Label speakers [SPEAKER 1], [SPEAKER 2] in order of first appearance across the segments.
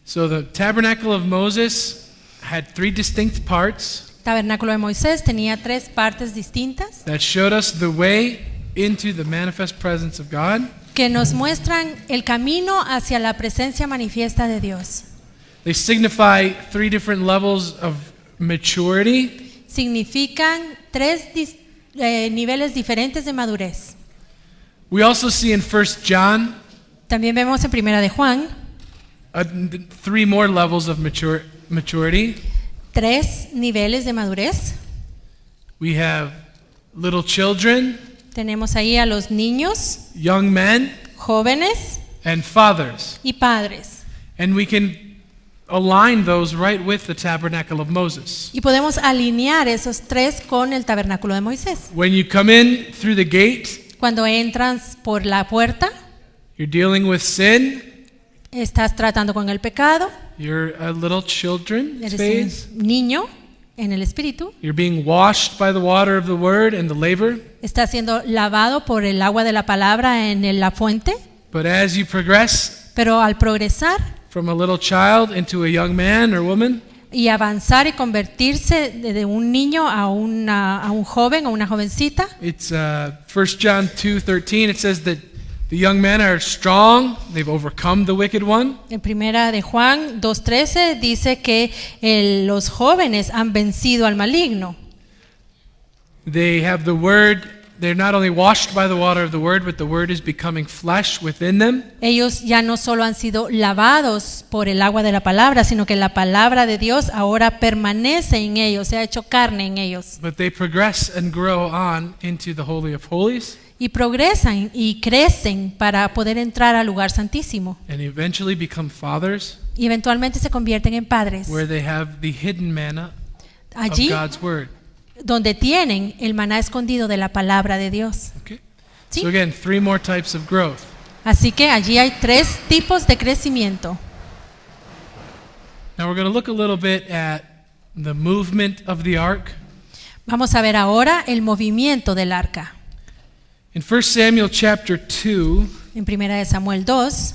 [SPEAKER 1] So the tabernacle of Moses had 3 distinct parts
[SPEAKER 2] Tabernáculo de Moisés tenía 3 partes distintas
[SPEAKER 1] that showed us the way into the manifest presence of God.
[SPEAKER 2] que nos muestran el camino hacia la presencia manifiesta de Dios.
[SPEAKER 1] They signify 3 different levels of maturity.
[SPEAKER 2] Significan 3 niveles diferentes de madurez.
[SPEAKER 1] We also see in 1 John
[SPEAKER 2] También vemos en Primera de Juan
[SPEAKER 1] 3 more levels of maturity.
[SPEAKER 2] 3 niveles de madurez.
[SPEAKER 1] We have little children,
[SPEAKER 2] Tenemos ahí a los niños,
[SPEAKER 1] young men,
[SPEAKER 2] jóvenes
[SPEAKER 1] and fathers.
[SPEAKER 2] y padres.
[SPEAKER 1] And we can align those right with the tabernacle of Moses.
[SPEAKER 2] Y podemos alinear esos 3 con el tabernáculo de Moisés.
[SPEAKER 1] When you come in through the gate,
[SPEAKER 2] Cuando entras por la puerta,
[SPEAKER 1] you're dealing with sin.
[SPEAKER 2] estás tratando con el pecado,
[SPEAKER 1] You're a little children
[SPEAKER 2] eres
[SPEAKER 1] phase.
[SPEAKER 2] un niño en el espíritu,
[SPEAKER 1] You're being washed by the water of the word and the laver.
[SPEAKER 2] estás siendo lavado por el agua de la palabra en la fuente,
[SPEAKER 1] But as you progress
[SPEAKER 2] pero al progresar
[SPEAKER 1] from a little child into a young man or woman,
[SPEAKER 2] y avanzar y convertirse de un niño a un joven o una jovencita,
[SPEAKER 1] it's 1 John 2:13. It says that the young men are strong. They've overcome the wicked one.
[SPEAKER 2] en Primera de Juan 2:13 dice que los jóvenes han vencido al maligno.
[SPEAKER 1] They have the word. They're not only washed by the water of the word, but the word is becoming flesh within them.
[SPEAKER 2] Ellos ya no solo han sido lavados por el agua de la palabra, sino que la palabra de Dios ahora permanece en ellos, se ha hecho carne en ellos.
[SPEAKER 1] But they progress and grow on into the Holy of Holies
[SPEAKER 2] Y progresan y crecen para poder entrar al lugar santísimo.
[SPEAKER 1] and eventually become fathers,
[SPEAKER 2] Y eventualmente se convierten en padres.
[SPEAKER 1] where they have the hidden manna of
[SPEAKER 2] Allí
[SPEAKER 1] God's word.
[SPEAKER 2] donde tienen el maná escondido de la palabra de Dios.
[SPEAKER 1] Okay.
[SPEAKER 2] ¿Sí?
[SPEAKER 1] So again, 3 more types of growth.
[SPEAKER 2] Así que allí hay 3 tipos de crecimiento.
[SPEAKER 1] Now we're going to look a little bit at the movement of the ark.
[SPEAKER 2] Vamos a ver ahora el movimiento del arca.
[SPEAKER 1] In 1 Samuel chapter 2,
[SPEAKER 2] En Primera de Samuel 2,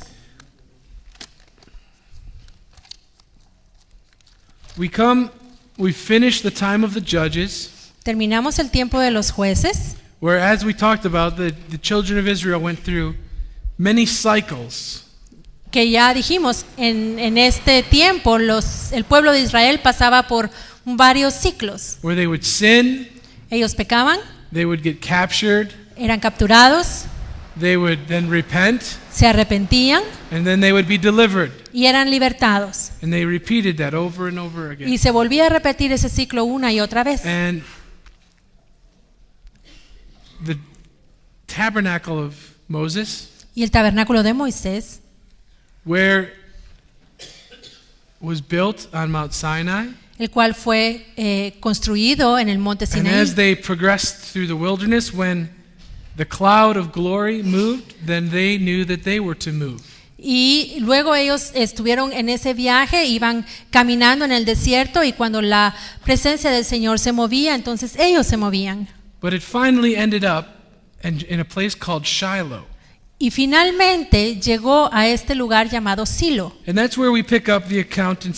[SPEAKER 1] we finish the time of the judges,
[SPEAKER 2] terminamos el tiempo de los jueces,
[SPEAKER 1] where, as we talked about, the children of Israel went through many cycles.
[SPEAKER 2] que ya dijimos, en este tiempo el pueblo de Israel pasaba por varios ciclos.
[SPEAKER 1] Where they would sin,
[SPEAKER 2] Ellos pecaban,
[SPEAKER 1] they would get captured,
[SPEAKER 2] eran capturados,
[SPEAKER 1] they would then repent,
[SPEAKER 2] se arrepentían
[SPEAKER 1] and then they would be delivered.
[SPEAKER 2] y eran libertados.
[SPEAKER 1] And they repeated that over and over again.
[SPEAKER 2] Y se volvía a repetir ese ciclo una y otra vez.
[SPEAKER 1] And the tabernacle of Moses,
[SPEAKER 2] Y el tabernáculo de Moisés,
[SPEAKER 1] where was built on Mount Sinai,
[SPEAKER 2] el cual fue construido en el monte
[SPEAKER 1] and
[SPEAKER 2] Sinaí.
[SPEAKER 1] as they progressed through the wilderness, when the cloud of glory moved, then they knew that they were to move.
[SPEAKER 2] Y luego ellos estuvieron en ese viaje, iban caminando en el desierto y cuando la presencia del Señor se movía, entonces ellos se movían.
[SPEAKER 1] But it finally ended up in a place called Shiloh.
[SPEAKER 2] Y finalmente llegó a este lugar llamado Silo.
[SPEAKER 1] And that's where we pick up the account in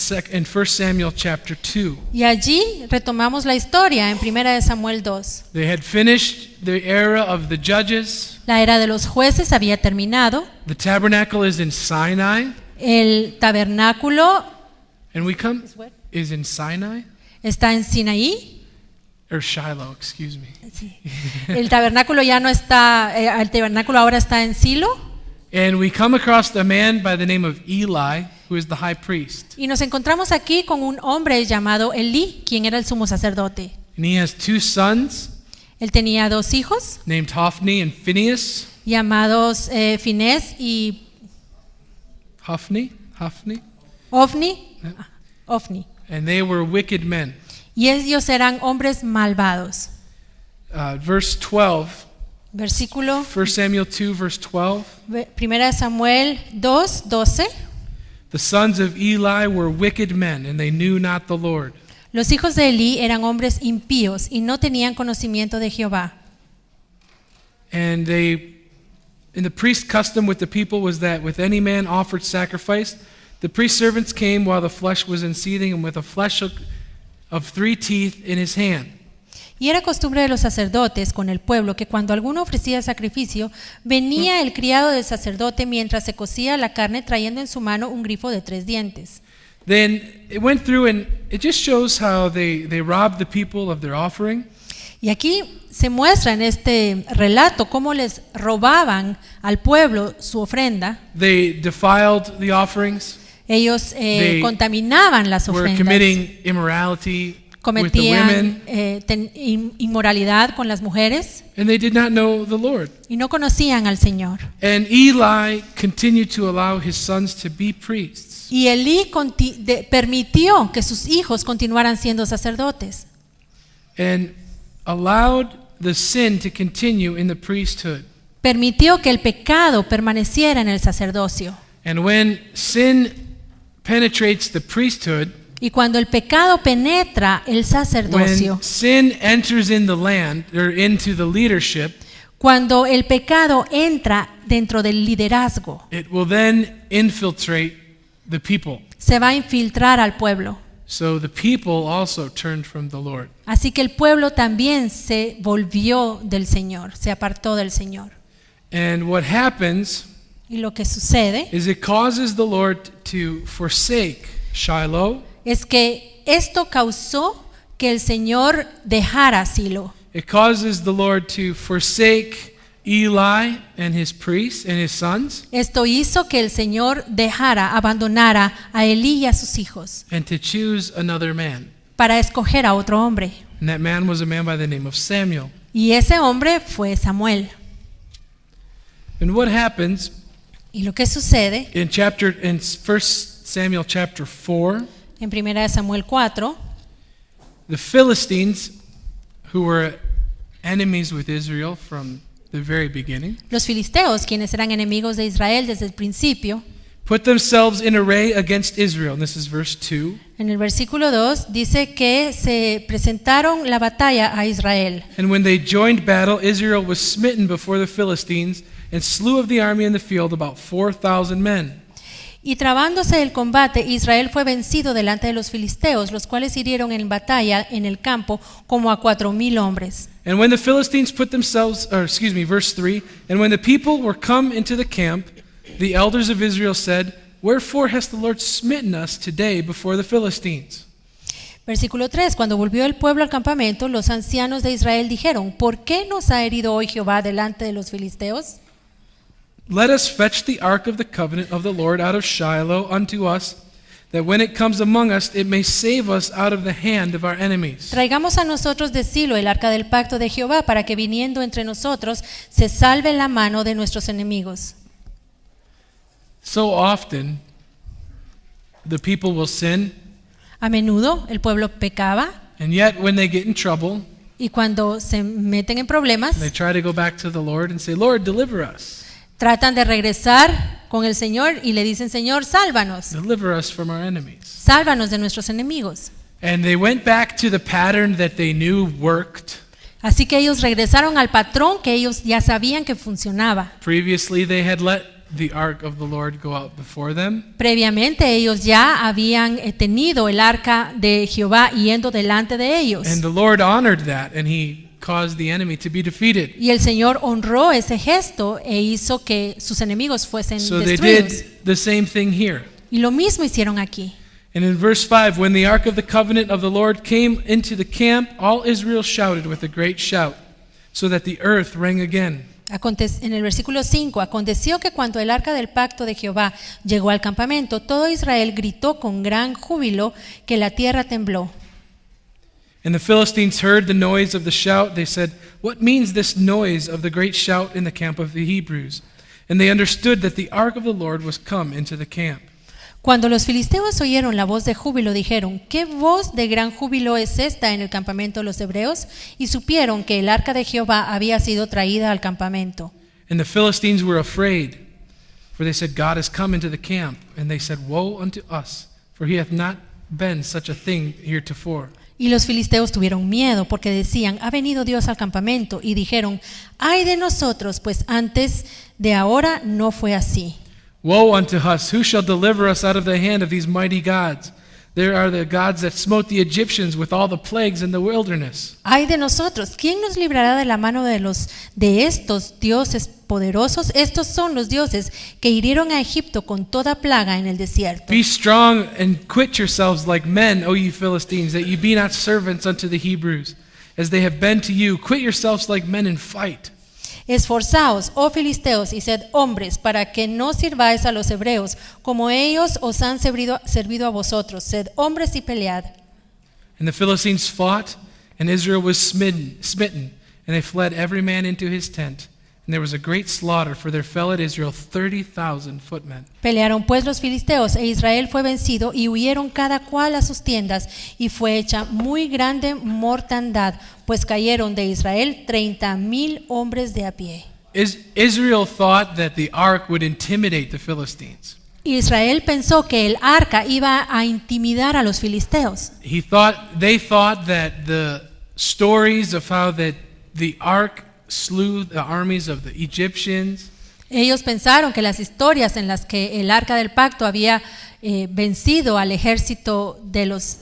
[SPEAKER 1] 1 Samuel chapter 2.
[SPEAKER 2] Y allí retomamos la historia en 1 Samuel 2.
[SPEAKER 1] They had finished the era of the judges.
[SPEAKER 2] La era de los jueces había terminado.
[SPEAKER 1] The tabernacle is in Sinai.
[SPEAKER 2] El tabernáculo
[SPEAKER 1] And is in Sinai?
[SPEAKER 2] está en Sinaí.
[SPEAKER 1] Or Shiloh, excuse me.
[SPEAKER 2] Sí. El tabernáculo ya no está, el tabernáculo ahora está en Silo.
[SPEAKER 1] And we come across a man by the name of Eli, who is the high priest.
[SPEAKER 2] Y nos encontramos aquí con un hombre llamado Elí, quien era el sumo sacerdote.
[SPEAKER 1] And he has 2 sons,
[SPEAKER 2] Él tenía 2 hijos,
[SPEAKER 1] named Hophni and Phinehas.
[SPEAKER 2] llamados Finés y
[SPEAKER 1] Hophni?
[SPEAKER 2] Ofni. Ofni.
[SPEAKER 1] And they were wicked men.
[SPEAKER 2] Y ellos eran hombres malvados.
[SPEAKER 1] Verse 12,
[SPEAKER 2] Versículo
[SPEAKER 1] 1 Samuel 2, verse 12.
[SPEAKER 2] 1 Samuel 2:12.
[SPEAKER 1] The sons of Eli were wicked men, and they knew not the Lord.
[SPEAKER 2] Los hijos de Elí eran hombres impíos y no tenían conocimiento de Jehová.
[SPEAKER 1] And the priest custom with the people was that with any man offered sacrifice, The priest's servants came while the flesh was in seething, and with a flesh of 3 teeth in his hand.
[SPEAKER 2] Y era costumbre de los sacerdotes con el pueblo que cuando alguno ofrecía sacrificio, venía el criado del sacerdote mientras se cocía la carne trayendo en su mano un grifo de 3 dientes.
[SPEAKER 1] Then it went through, and it just shows how they robbed the people of their offering.
[SPEAKER 2] Y aquí se muestra en este relato cómo les robaban al pueblo su ofrenda.
[SPEAKER 1] They defiled the offerings.
[SPEAKER 2] Ellos
[SPEAKER 1] They
[SPEAKER 2] contaminaban las
[SPEAKER 1] Were
[SPEAKER 2] ofrendas,
[SPEAKER 1] committing immorality with the
[SPEAKER 2] cometían
[SPEAKER 1] women,
[SPEAKER 2] inmoralidad con las mujeres
[SPEAKER 1] and they did not know the Lord.
[SPEAKER 2] y no conocían al Señor.
[SPEAKER 1] And Eli continued to allow his sons to be priests.
[SPEAKER 2] Y Elí permitió que sus hijos continuaran siendo sacerdotes
[SPEAKER 1] And allowed the sin to continue in the priesthood.
[SPEAKER 2] permitió que el pecado permaneciera en el sacerdocio.
[SPEAKER 1] And when sin penetrates the priesthood,
[SPEAKER 2] Y cuando el pecado penetra el sacerdocio,
[SPEAKER 1] when sin enters in the land or into the leadership,
[SPEAKER 2] cuando el pecado entra dentro del liderazgo,
[SPEAKER 1] it will then infiltrate the people.
[SPEAKER 2] se va a infiltrar al pueblo.
[SPEAKER 1] So the people also turned from the Lord.
[SPEAKER 2] Así que el pueblo también se volvió del Señor, se apartó del Señor.
[SPEAKER 1] And what happens
[SPEAKER 2] Y lo que sucede
[SPEAKER 1] is it causes the Lord to forsake Shiloh.
[SPEAKER 2] es que esto causó que el Señor dejara Silo.
[SPEAKER 1] It causes the Lord to forsake Eli and his priests and his sons,
[SPEAKER 2] Esto hizo que el Señor abandonara a Elí y a sus hijos
[SPEAKER 1] and to choose another man.
[SPEAKER 2] para escoger a otro hombre.
[SPEAKER 1] And that man was a man by the name of Samuel.
[SPEAKER 2] Y ese hombre fue Samuel.
[SPEAKER 1] And what happens
[SPEAKER 2] Y lo que sucede
[SPEAKER 1] in 1 Samuel chapter 4,
[SPEAKER 2] en 1 Samuel 4,
[SPEAKER 1] the Philistines, who were enemies with Israel from the very beginning,
[SPEAKER 2] los filisteos, quienes eran enemigos de Israel desde el principio,
[SPEAKER 1] put themselves in array against Israel. And this is verse 2.
[SPEAKER 2] en el versículo 2 dice que se presentaron la batalla a Israel.
[SPEAKER 1] And when they joined battle, Israel was smitten before the Philistines and slew of the army in the field about 4,000 men.
[SPEAKER 2] Y trabándose el combate, Israel fue vencido delante de los filisteos, los cuales hirieron en batalla en el campo como a 4,000 hombres.
[SPEAKER 1] And when the Philistines verse 3, and when the people were come into the camp, the elders of Israel said, Wherefore has the Lord smitten us today before the Philistines?
[SPEAKER 2] Versículo 3, cuando volvió el pueblo al campamento, los ancianos de Israel dijeron, ¿por qué nos ha herido hoy Jehová delante de los filisteos?
[SPEAKER 1] Let us fetch the ark of the covenant of the Lord out of Shiloh unto us, that when it comes among us, it may save us out of the hand of our enemies.
[SPEAKER 2] Traigamos a nosotros de Silo el arca del pacto de Jehová, para que viniendo entre nosotros se salve la mano de nuestros enemigos.
[SPEAKER 1] So often, the people will sin,
[SPEAKER 2] A menudo el pueblo pecaba,
[SPEAKER 1] and yet when they get in trouble,
[SPEAKER 2] y cuando se meten en problemas,
[SPEAKER 1] they try to go back to the Lord and say, Lord, deliver us.
[SPEAKER 2] tratan de regresar con el Señor y le dicen, Señor, sálvanos,
[SPEAKER 1] Deliver us from our enemies.
[SPEAKER 2] sálvanos de nuestros enemigos.
[SPEAKER 1] And they went back to the pattern that they knew worked.
[SPEAKER 2] Así que ellos regresaron al patrón que ellos ya sabían que funcionaba.
[SPEAKER 1] Previously, they had let the ark of the Lord go out before them.
[SPEAKER 2] Previamente ellos ya habían tenido el arca de Jehová yendo delante de ellos.
[SPEAKER 1] And the Lord honored that, and he caused the enemy to be defeated.
[SPEAKER 2] Y el Señor honró ese gesto e hizo que sus enemigos fuesen
[SPEAKER 1] So they
[SPEAKER 2] destruidos.
[SPEAKER 1] did the same thing here.
[SPEAKER 2] Y lo mismo hicieron aquí.
[SPEAKER 1] And in verse 5, when the ark of the covenant of the Lord came into the camp, all Israel shouted with a great shout, so that the earth rang again.
[SPEAKER 2] En el versículo 5, aconteció que cuando el arca del pacto de Jehová llegó al campamento, todo Israel gritó con gran júbilo que la tierra tembló.
[SPEAKER 1] And the Philistines heard the noise of the shout. They said, What means this noise of the great shout in the camp of the Hebrews? And they understood that the ark of the Lord was come into the camp.
[SPEAKER 2] Cuando los filisteos oyeron la voz de júbilo, dijeron, ¿qué voz de gran júbilo es esta en el campamento de los hebreos? Y supieron que el arca de Jehová había sido traída al campamento.
[SPEAKER 1] And the Philistines were afraid, for they said, God has come into the camp. And they said, Woe unto us, for he hath not been such a thing heretofore.
[SPEAKER 2] Y los filisteos tuvieron miedo porque decían, ha venido Dios al campamento. Y dijeron, ay de nosotros, pues antes de ahora no fue así.
[SPEAKER 1] Woe unto us! Who shall deliver us out of the hand of these mighty gods? There are the gods that smote the Egyptians with all the plagues in the wilderness.
[SPEAKER 2] Ay de nosotros, ¿quién nos librará de la mano de estos dioses poderosos? Estos son los dioses que hirieron a Egipto con toda plaga en el desierto.
[SPEAKER 1] Be strong and quit yourselves like men, O ye Philistines, that ye be not servants unto the Hebrews, as they have been to you. Quit yourselves like men and fight.
[SPEAKER 2] Esforzaos, oh filisteos, y sed hombres, para que no sirváis a los hebreos, como ellos os han servido a vosotros. Sed hombres y pelead.
[SPEAKER 1] And the Philistines fought, and Israel was smitten, and they fled every man into his tent. And there was a great slaughter, for there fell at Israel 30,000 footmen.
[SPEAKER 2] Pelearon pues los filisteos, e Israel fue vencido, y huyeron cada cual a sus tiendas, y fue hecha muy grande mortandad, pues cayeron de Israel 30,000 hombres de a pie.
[SPEAKER 1] Israel thought that the ark would intimidate the Philistines.
[SPEAKER 2] Israel pensó que el arca iba a intimidar a los filisteos.
[SPEAKER 1] They thought that the stories of how that the ark slew the armies of the Egyptians.
[SPEAKER 2] Ellos pensaron que las historias en las que el arca del pacto había vencido al ejército de los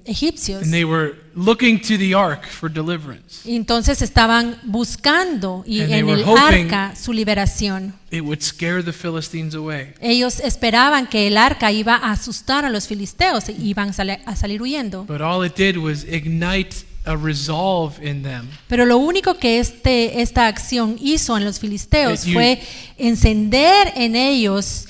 [SPEAKER 2] egipcios.
[SPEAKER 1] And they were looking to the ark for deliverance.
[SPEAKER 2] Entonces estaban buscando y
[SPEAKER 1] And
[SPEAKER 2] en
[SPEAKER 1] they were
[SPEAKER 2] el
[SPEAKER 1] hoping
[SPEAKER 2] arca su liberación.
[SPEAKER 1] It would scare the Philistines away.
[SPEAKER 2] Ellos esperaban que el arca iba a asustar a los filisteos y iban a salir huyendo.
[SPEAKER 1] But all it did was ignite a resolve in them.
[SPEAKER 2] Pero lo único que esta acción hizo en los filisteos
[SPEAKER 1] That
[SPEAKER 2] fue encender en ellos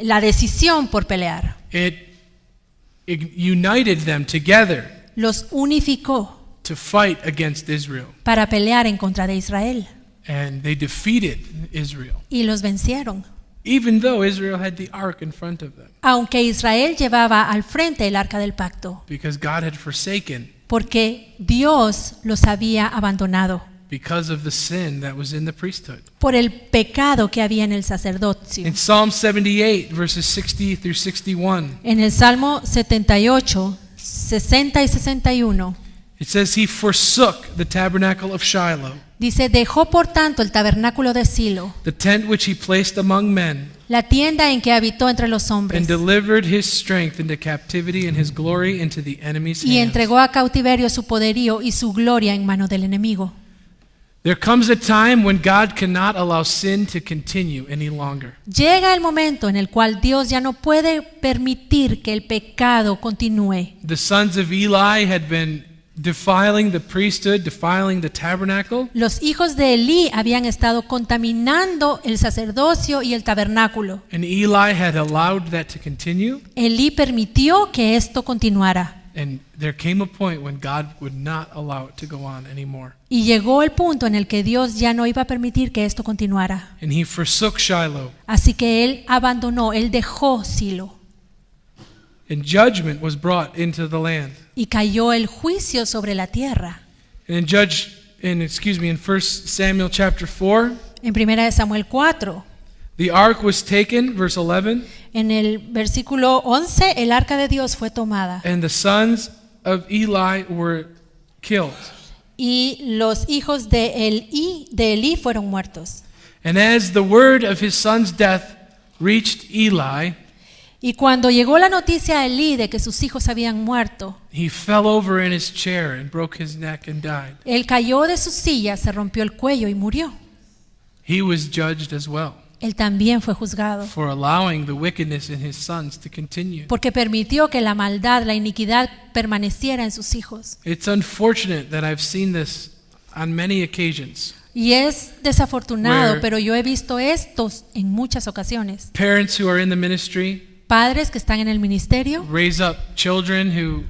[SPEAKER 2] la decisión por pelear.
[SPEAKER 1] It united them together
[SPEAKER 2] Los unificó
[SPEAKER 1] to fight against Israel.
[SPEAKER 2] para pelear en contra de Israel
[SPEAKER 1] And they defeated Israel,
[SPEAKER 2] y los vencieron.
[SPEAKER 1] even though Israel had the ark in front of them,
[SPEAKER 2] Aunque Israel llevaba al frente el arca del pacto,
[SPEAKER 1] because God had forsaken
[SPEAKER 2] porque Dios los había abandonado
[SPEAKER 1] because of the sin that was in the priesthood.
[SPEAKER 2] por el pecado que había en el sacerdocio.
[SPEAKER 1] In Psalm 78, verses 60 through 61,
[SPEAKER 2] En el Salmo 78, 60 y 61,
[SPEAKER 1] it says, He forsook the tabernacle of Shiloh,
[SPEAKER 2] dice: dejó por tanto el tabernáculo de Silo,
[SPEAKER 1] the tent which he placed among men,
[SPEAKER 2] la tienda en que habitó entre los hombres,
[SPEAKER 1] and delivered his strength into captivity and his glory into the enemy's
[SPEAKER 2] y
[SPEAKER 1] hands.
[SPEAKER 2] entregó a cautiverio su poderío y su gloria en mano del enemigo.
[SPEAKER 1] There comes a time when God cannot allow sin to continue any longer.
[SPEAKER 2] Llega el momento en el cual Dios ya no puede permitir que el pecado continúe.
[SPEAKER 1] The sons of Eli had been defiling the priesthood, defiling the tabernacle,
[SPEAKER 2] Los hijos de Elí habían estado contaminando el sacerdocio y el tabernáculo.
[SPEAKER 1] and Eli had allowed that to continue.
[SPEAKER 2] Elí permitió que esto continuara.
[SPEAKER 1] And there came a point when God would not allow it to go on anymore.
[SPEAKER 2] Y llegó el punto en el que Dios ya no iba a permitir que esto continuara.
[SPEAKER 1] And he forsook Shiloh.
[SPEAKER 2] Así que él abandonó, él dejó Silo.
[SPEAKER 1] And judgment was brought into the land.
[SPEAKER 2] Y cayó el juicio sobre la tierra.
[SPEAKER 1] And in 1 Samuel chapter 4,
[SPEAKER 2] En 1 Samuel 4,
[SPEAKER 1] the ark was taken, verse 11,
[SPEAKER 2] en el versículo 11, el arca de Dios fue tomada.
[SPEAKER 1] and the sons of Eli were killed.
[SPEAKER 2] Y los hijos de Elí fueron muertos.
[SPEAKER 1] And as the word of his son's death reached Eli,
[SPEAKER 2] Y cuando llegó la noticia a Elí de que sus hijos habían muerto,
[SPEAKER 1] he fell over in his chair and broke his neck and died.
[SPEAKER 2] él cayó de su silla, se rompió el cuello y murió.
[SPEAKER 1] He was judged as well
[SPEAKER 2] Él también fue juzgado
[SPEAKER 1] for allowing the wickedness in his sons to continue.
[SPEAKER 2] porque permitió que la maldad, la iniquidad permaneciera en sus hijos.
[SPEAKER 1] It's unfortunate that I've seen this on many occasions.
[SPEAKER 2] Y es desafortunado,
[SPEAKER 1] Where-
[SPEAKER 2] pero yo he visto esto en muchas ocasiones.
[SPEAKER 1] Parents who are in the ministry
[SPEAKER 2] Padres que están en el ministerio
[SPEAKER 1] raise up children who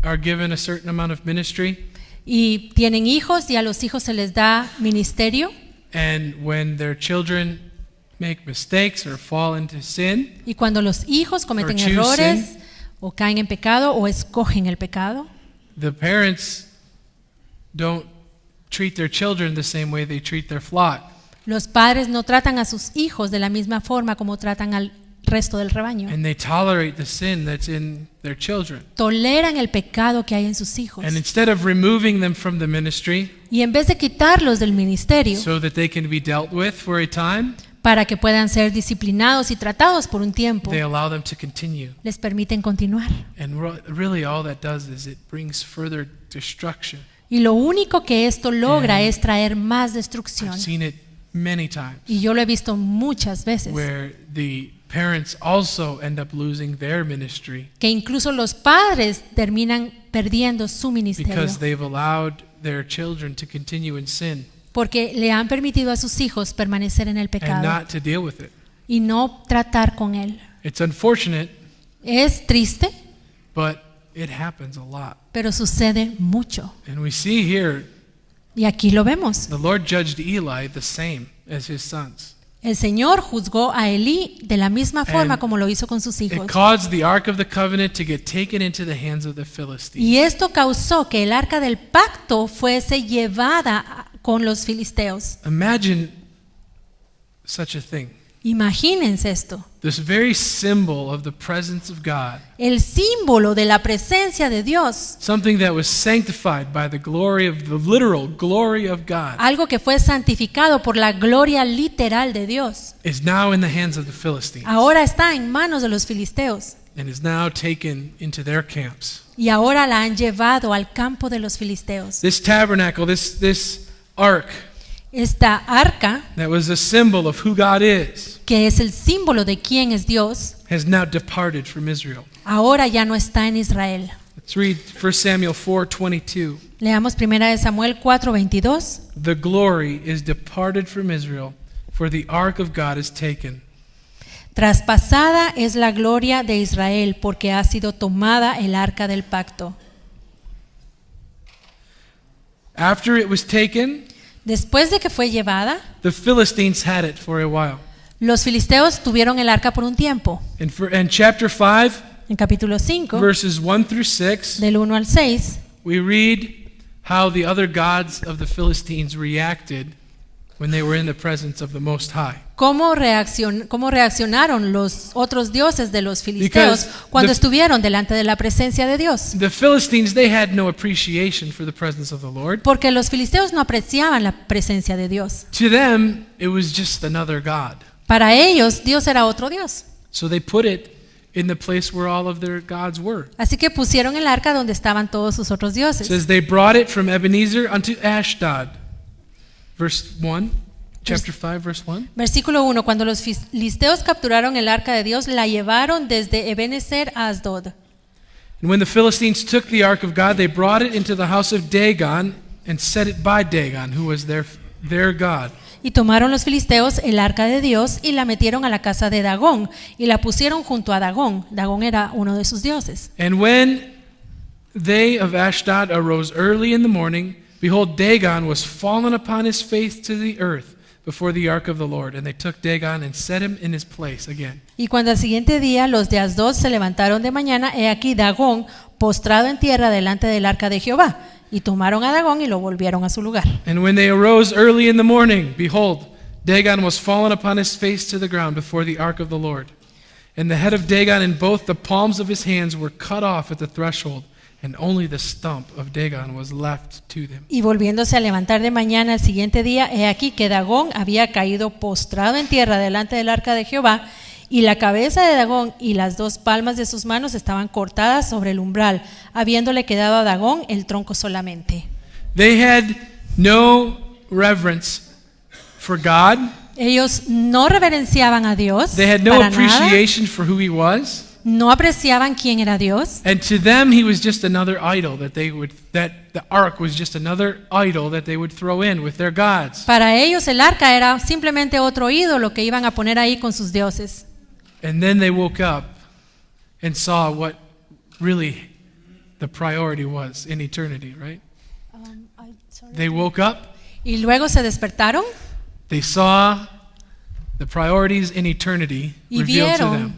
[SPEAKER 1] are given a certain amount of ministry,
[SPEAKER 2] y tienen hijos y a los hijos se les da ministerio,
[SPEAKER 1] and when their children make mistakes or fall into sin,
[SPEAKER 2] y cuando los hijos cometen
[SPEAKER 1] Or choose
[SPEAKER 2] errores
[SPEAKER 1] sin.
[SPEAKER 2] o caen en pecado o escogen el pecado,
[SPEAKER 1] the parents don't treat their children the same way they treat their flock.
[SPEAKER 2] los padres no tratan a sus hijos de la misma forma como tratan al resto del rebaño.
[SPEAKER 1] And they tolerate the sin that's in their children.
[SPEAKER 2] Toleran el pecado que hay en sus hijos.
[SPEAKER 1] And instead of removing them from the ministry
[SPEAKER 2] Y en vez de quitarlos del ministerio
[SPEAKER 1] so that they can be dealt with for a time,
[SPEAKER 2] para que puedan ser disciplinados y tratados por un tiempo.
[SPEAKER 1] They allow them to continue.
[SPEAKER 2] Les permiten continuar.
[SPEAKER 1] And really all that does is it brings further destruction.
[SPEAKER 2] Y lo único que esto logra es traer más destrucción.
[SPEAKER 1] I've seen it many times
[SPEAKER 2] Y yo lo he visto muchas veces.
[SPEAKER 1] where the parents also end up losing their ministry
[SPEAKER 2] Que incluso los padres terminan perdiendo su ministerio.
[SPEAKER 1] because they've allowed their children to continue in sin
[SPEAKER 2] Porque le han permitido a sus hijos permanecer en el
[SPEAKER 1] and
[SPEAKER 2] pecado
[SPEAKER 1] not to deal with it.
[SPEAKER 2] y no tratar con él.
[SPEAKER 1] It's unfortunate,
[SPEAKER 2] Es triste,
[SPEAKER 1] but it happens a lot.
[SPEAKER 2] pero sucede mucho.
[SPEAKER 1] And we see here
[SPEAKER 2] Y aquí lo vemos.
[SPEAKER 1] the Lord judged Eli the same as his sons.
[SPEAKER 2] El Señor juzgó a Elí de la misma forma
[SPEAKER 1] And
[SPEAKER 2] como lo hizo con sus hijos.
[SPEAKER 1] It caused the Ark of the Covenant to get taken into the hands of the Philistines.
[SPEAKER 2] Y esto causó que el arca del pacto fuese llevada con los filisteos.
[SPEAKER 1] Imagine such a thing.
[SPEAKER 2] Imagínense esto.
[SPEAKER 1] This very symbol of the presence of God,
[SPEAKER 2] El símbolo de la presencia de Dios.
[SPEAKER 1] something that was sanctified by the glory of the literal glory of God,
[SPEAKER 2] Algo que fue santificado por la gloria literal de Dios.
[SPEAKER 1] is now in the hands of the Philistines
[SPEAKER 2] Ahora está en manos de los filisteos.
[SPEAKER 1] and is now taken into their camps.
[SPEAKER 2] Y ahora la han llevado al campo de los filisteos.
[SPEAKER 1] This tabernacle, this ark
[SPEAKER 2] Esta arca,
[SPEAKER 1] that was a symbol of who God is,
[SPEAKER 2] que es el símbolo de quién es Dios,
[SPEAKER 1] has now departed from Israel.
[SPEAKER 2] ahora ya no está en Israel.
[SPEAKER 1] Let's read 1 Samuel 4:22.
[SPEAKER 2] Leamos 1 Samuel 4:22.
[SPEAKER 1] The glory is departed from Israel, for the ark of God is taken.
[SPEAKER 2] Traspasada es la gloria de Israel porque ha sido tomada el arca del pacto.
[SPEAKER 1] After it was taken,
[SPEAKER 2] Después de que fue llevada,
[SPEAKER 1] the Philistines had it for a while.
[SPEAKER 2] los filisteos tuvieron el arca por un tiempo.
[SPEAKER 1] In chapter 5,
[SPEAKER 2] En capítulo 5,
[SPEAKER 1] verses 1 through 6,
[SPEAKER 2] del 1 al 6,
[SPEAKER 1] we read how the other gods of the Philistines reacted when they were in the presence of the Most High.
[SPEAKER 2] cómo reaccionaron los otros dioses de los filisteos
[SPEAKER 1] Because
[SPEAKER 2] cuando
[SPEAKER 1] the-
[SPEAKER 2] estuvieron delante de la presencia de Dios.
[SPEAKER 1] The Philistines, they had no appreciation for the presence of the Lord.
[SPEAKER 2] Porque los filisteos no apreciaban la presencia de Dios.
[SPEAKER 1] To them, it was just another god.
[SPEAKER 2] Para ellos, Dios era otro Dios.
[SPEAKER 1] So they put it in the place where all of their gods were.
[SPEAKER 2] Así que pusieron el arca donde estaban todos sus otros
[SPEAKER 1] It
[SPEAKER 2] dioses.
[SPEAKER 1] says they brought it from Ebenezer unto Ashdod. Verse 1, chapter 5, verse 1.
[SPEAKER 2] Versículo 1. Cuando los filisteos capturaron el arca de Dios, la llevaron desde Ebenezer a Asdod.
[SPEAKER 1] And when the Philistines took the ark of God, they brought it into the house of Dagon and set it by Dagon, who was their god.
[SPEAKER 2] Y tomaron los filisteos el arca de Dios y la metieron a la casa de Dagón y la pusieron junto a Dagón. Dagón era uno de sus dioses.
[SPEAKER 1] And when they of Ashdod arose early in the morning, behold, Dagon was fallen upon his face to the earth before the ark of the Lord. And they took Dagon and set him in his place again.
[SPEAKER 2] Y cuando al siguiente día los de Asdod se levantaron de mañana, he aquí Dagón postrado en tierra delante del arca de Jehová. Y tomaron a Dagón y lo volvieron a su lugar.
[SPEAKER 1] And when they arose early in the morning, behold, Dagon was fallen upon his face to the ground before the ark of the Lord. And the head of Dagon and both the palms of his hands were cut off at the threshold, and only the stump of Dagon was left to them.
[SPEAKER 2] Y volviéndose a levantar de mañana al siguiente día, he aquí que Dagón había caído postrado en tierra delante del arca de Jehová, y la cabeza de Dagón y las dos palmas de sus manos estaban cortadas sobre el umbral, habiéndole quedado a Dagón el tronco solamente.
[SPEAKER 1] They had no reverence for God.
[SPEAKER 2] Ellos no reverenciaban a Dios
[SPEAKER 1] They had no
[SPEAKER 2] para nada,
[SPEAKER 1] appreciation for who he was.
[SPEAKER 2] no apreciaban quién era Dios.
[SPEAKER 1] And to them he was just another idol that the ark was just another idol that they would throw in with their gods.
[SPEAKER 2] Para ellos el arca era simplemente otro ídolo que iban a poner ahí con sus dioses.
[SPEAKER 1] And then they woke up and saw what really the priority was in eternity, right? They woke up,
[SPEAKER 2] Y luego se despertaron
[SPEAKER 1] they saw the priorities in eternity
[SPEAKER 2] y
[SPEAKER 1] revealed to them.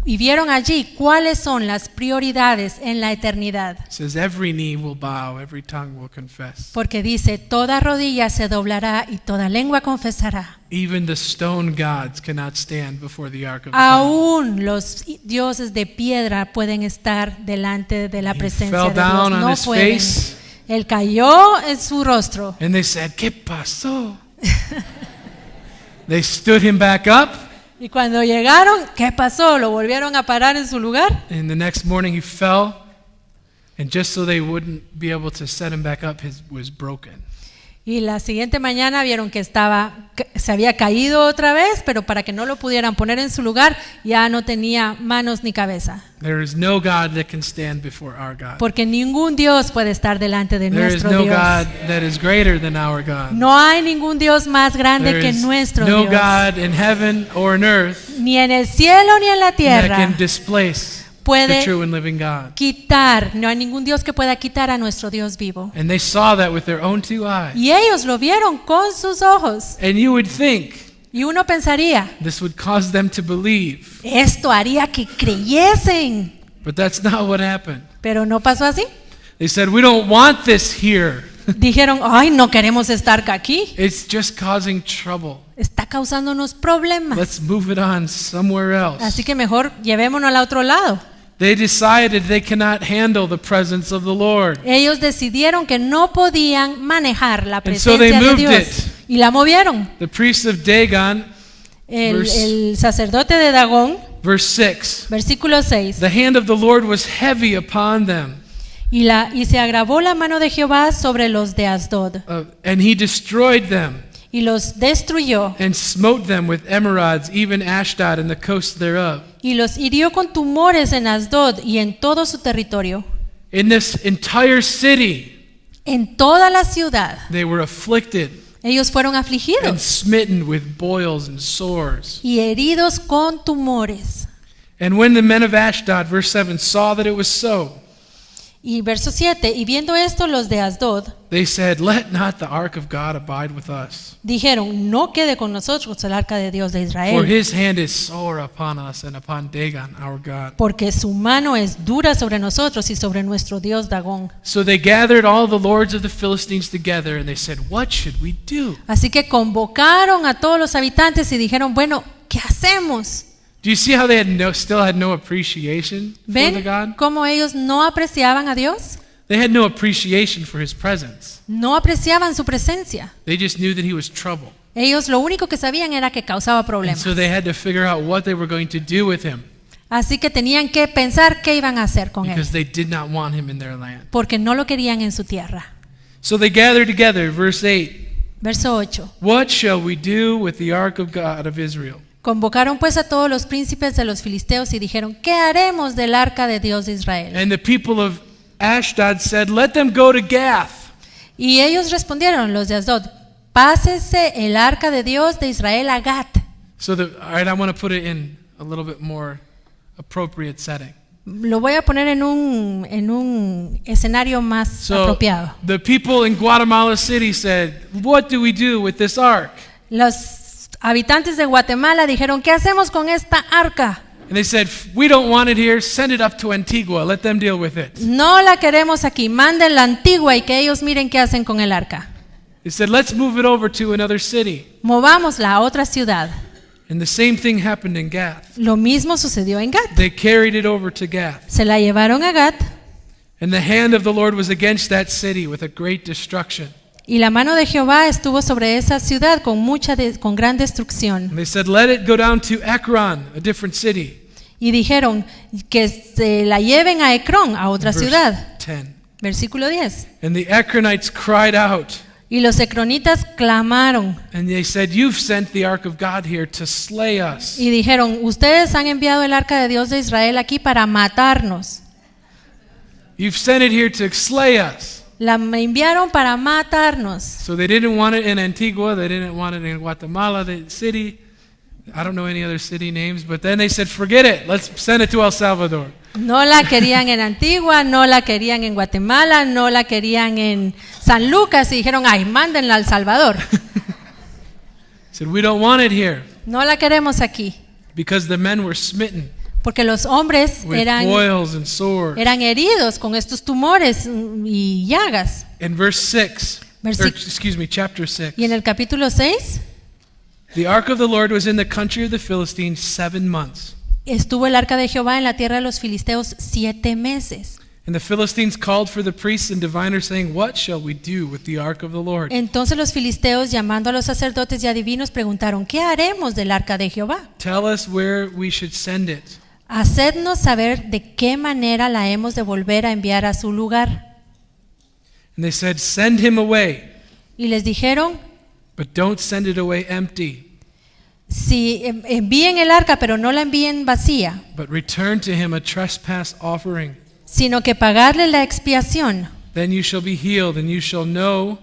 [SPEAKER 2] vieron allí cuáles son las prioridades en la eternidad.
[SPEAKER 1] It says every knee will bow, every tongue will confess.
[SPEAKER 2] Porque dice, toda rodilla se doblará y toda lengua confesará.
[SPEAKER 1] Even the stone gods cannot stand before the ark of the covenant.
[SPEAKER 2] Aún los dioses de piedra pueden estar delante de la
[SPEAKER 1] He
[SPEAKER 2] presencia
[SPEAKER 1] fell
[SPEAKER 2] de Dios.
[SPEAKER 1] down on
[SPEAKER 2] No
[SPEAKER 1] his
[SPEAKER 2] pueden.
[SPEAKER 1] face.
[SPEAKER 2] Él cayó en su rostro.
[SPEAKER 1] And they said, ¿Qué pasó? They stood him back up,
[SPEAKER 2] Y cuando llegaron, ¿qué pasó? Lo volvieron a parar en su lugar.
[SPEAKER 1] and the next morning he fell, and just so they wouldn't be able to set him back up, his was broken.
[SPEAKER 2] Y la siguiente mañana vieron que se había caído otra vez, pero para que no lo pudieran poner en su lugar, ya no tenía manos ni cabeza.
[SPEAKER 1] There is no God that can stand before our God.
[SPEAKER 2] Porque ningún Dios puede estar delante de
[SPEAKER 1] There is
[SPEAKER 2] nuestro
[SPEAKER 1] no
[SPEAKER 2] Dios.
[SPEAKER 1] God that is greater than our God.
[SPEAKER 2] No hay ningún Dios más grande
[SPEAKER 1] There
[SPEAKER 2] que
[SPEAKER 1] is
[SPEAKER 2] nuestro
[SPEAKER 1] no
[SPEAKER 2] Dios.
[SPEAKER 1] God in heaven or in earth
[SPEAKER 2] Ni en el cielo ni en la
[SPEAKER 1] that
[SPEAKER 2] tierra
[SPEAKER 1] can displace the
[SPEAKER 2] puede
[SPEAKER 1] true and living God.
[SPEAKER 2] quitar, no hay ningún Dios que pueda quitar a nuestro Dios vivo.
[SPEAKER 1] And they saw that with their own two eyes.
[SPEAKER 2] Y ellos lo vieron con sus ojos.
[SPEAKER 1] And you would think
[SPEAKER 2] Y uno pensaría,
[SPEAKER 1] this would cause them to believe.
[SPEAKER 2] esto haría que creyesen.
[SPEAKER 1] But that's not what happened.
[SPEAKER 2] Pero no pasó así.
[SPEAKER 1] They said, we don't want this here.
[SPEAKER 2] Dijeron, ay, no queremos estar aquí.
[SPEAKER 1] It's just causing trouble.
[SPEAKER 2] Está causándonos problemas.
[SPEAKER 1] Let's move it on somewhere else.
[SPEAKER 2] Así que mejor llevémonos al otro lado.
[SPEAKER 1] They decided they cannot handle the presence of the Lord.
[SPEAKER 2] Ellos decidieron que no podían manejar la
[SPEAKER 1] And so they
[SPEAKER 2] presencia de
[SPEAKER 1] moved
[SPEAKER 2] Dios.
[SPEAKER 1] it.
[SPEAKER 2] Y la movieron.
[SPEAKER 1] The priest of Dagon,
[SPEAKER 2] El sacerdote de Dagón,
[SPEAKER 1] verse 6.
[SPEAKER 2] versículo 6.
[SPEAKER 1] The hand of the Lord was heavy upon them,
[SPEAKER 2] Y se agravó la mano de Jehová sobre los de Asdod,
[SPEAKER 1] and he destroyed them,
[SPEAKER 2] y los destruyó,
[SPEAKER 1] and smote them with emerods, even Ashdod and the coast thereof.
[SPEAKER 2] y los hirió con tumores en Asdod y en todo su territorio.
[SPEAKER 1] In this entire city,
[SPEAKER 2] En toda la ciudad,
[SPEAKER 1] they were afflicted
[SPEAKER 2] ellos fueron
[SPEAKER 1] and
[SPEAKER 2] afligidos
[SPEAKER 1] smitten with boils and sores.
[SPEAKER 2] y heridos con tumores.
[SPEAKER 1] And when the men of Ashdod, verse 7, saw that it was so,
[SPEAKER 2] Y verso 7, y viendo esto los de Asdod,
[SPEAKER 1] they said, let not the ark of God abide with us,
[SPEAKER 2] dijeron, no quede con nosotros el arca de Dios de
[SPEAKER 1] for
[SPEAKER 2] Israel,
[SPEAKER 1] his hand is sore upon us and upon Dagon our God.
[SPEAKER 2] porque su mano es dura sobre nosotros y sobre nuestro Dios Dagón.
[SPEAKER 1] So they gathered all the lords of the Philistines together, and they said, what should we do?
[SPEAKER 2] Así que convocaron a todos los habitantes y dijeron, bueno, ¿qué hacemos?
[SPEAKER 1] Do you see how they still had no appreciation for the
[SPEAKER 2] ¿Ven
[SPEAKER 1] God?
[SPEAKER 2] cómo ellos no apreciaban a Dios?
[SPEAKER 1] They had no appreciation for his presence.
[SPEAKER 2] No apreciaban su presencia.
[SPEAKER 1] They just knew that he was trouble.
[SPEAKER 2] Ellos lo único que sabían era que causaba
[SPEAKER 1] And
[SPEAKER 2] problemas.
[SPEAKER 1] so they had to figure out what they were going to do with him,
[SPEAKER 2] Así que tenían que pensar qué iban a hacer con él,
[SPEAKER 1] because they did not want him in their land.
[SPEAKER 2] porque no lo querían en su tierra.
[SPEAKER 1] So they gathered together, verse 8.
[SPEAKER 2] Verso 8.
[SPEAKER 1] What shall we do with the ark of God of Israel?
[SPEAKER 2] Convocaron pues a todos los príncipes de los filisteos y dijeron, ¿qué haremos del arca de Dios de Israel?
[SPEAKER 1] And the people of Ashdod said, let them go to Gath.
[SPEAKER 2] Y ellos respondieron, los de Asdod, pásese el arca de Dios de Israel a Gat.
[SPEAKER 1] So all right, I want to put it in a little bit more appropriate setting.
[SPEAKER 2] Lo voy a poner en un escenario más
[SPEAKER 1] So
[SPEAKER 2] apropiado.
[SPEAKER 1] the people in Guatemala City said, what do we do with this ark?
[SPEAKER 2] Los habitantes de Guatemala dijeron, ¿qué hacemos con esta arca?
[SPEAKER 1] And they said, we don't want it here, send it up to Antigua, let them deal with it.
[SPEAKER 2] No la queremos aquí, manden la antigua y que ellos miren qué hacen con el arca.
[SPEAKER 1] They said, let's move it over to another city.
[SPEAKER 2] Movámosla a otra ciudad.
[SPEAKER 1] And the same thing happened in Gath.
[SPEAKER 2] Lo mismo sucedió en Gat.
[SPEAKER 1] They carried it over to Gath.
[SPEAKER 2] Se la llevaron a Gat
[SPEAKER 1] And the hand of the Lord was against that city with a great destruction.
[SPEAKER 2] y la mano de Jehová estuvo sobre esa ciudad con gran destrucción.
[SPEAKER 1] And they said, let it go down to Ekron, a different city.
[SPEAKER 2] Y dijeron que se la lleven a Ecrón, a otra
[SPEAKER 1] Verse
[SPEAKER 2] ciudad.
[SPEAKER 1] 10.
[SPEAKER 2] Versículo 10.
[SPEAKER 1] And the Ekronites cried out,
[SPEAKER 2] Y los ecronitas clamaron
[SPEAKER 1] and they said, you've sent the ark of God here to slay us.
[SPEAKER 2] y dijeron, ustedes han enviado el arca de Dios de Israel aquí para matarnos.
[SPEAKER 1] You've sent it here to slay us.
[SPEAKER 2] La enviaron para matarnos.
[SPEAKER 1] So they didn't want it in Antigua, they didn't want it in Guatemala, the city. I don't know any other city names, but then they said, forget it, let's send it to El Salvador.
[SPEAKER 2] No la querían en Antigua, no la querían en Guatemala, no la querían en San Lucas y dijeron, ay, mándenla a El Salvador.
[SPEAKER 1] Said, we don't want it here,
[SPEAKER 2] No la queremos aquí,
[SPEAKER 1] because the men were smitten
[SPEAKER 2] porque los hombres
[SPEAKER 1] with
[SPEAKER 2] eran
[SPEAKER 1] boils and sores.
[SPEAKER 2] heridos con estos tumores y llagas.
[SPEAKER 1] In verse 6, chapter 6,
[SPEAKER 2] Y en el capítulo 6
[SPEAKER 1] the ark of the Lord was in the country of the Philistines 7 months.
[SPEAKER 2] estuvo el arca de Jehová en la tierra de los filisteos 7 meses.
[SPEAKER 1] And the Philistines called for the priests and diviners, saying, "What shall we do with the ark of the Lord?"
[SPEAKER 2] Entonces los filisteos, llamando a los sacerdotes y adivinos, preguntaron: ¿qué haremos del arca de Jehová?
[SPEAKER 1] Tell us where we should send it.
[SPEAKER 2] Hacednos saber de qué manera la hemos de volver a enviar a su lugar.
[SPEAKER 1] And they said, "Send him away,
[SPEAKER 2] Y les dijeron:
[SPEAKER 1] but don't send it away empty,
[SPEAKER 2] si envíen el arca, pero no la envíen vacía,
[SPEAKER 1] but return to him a trespass offering.
[SPEAKER 2] sino que pagarle la expiación.
[SPEAKER 1] Then you shall be healed, and you shall know,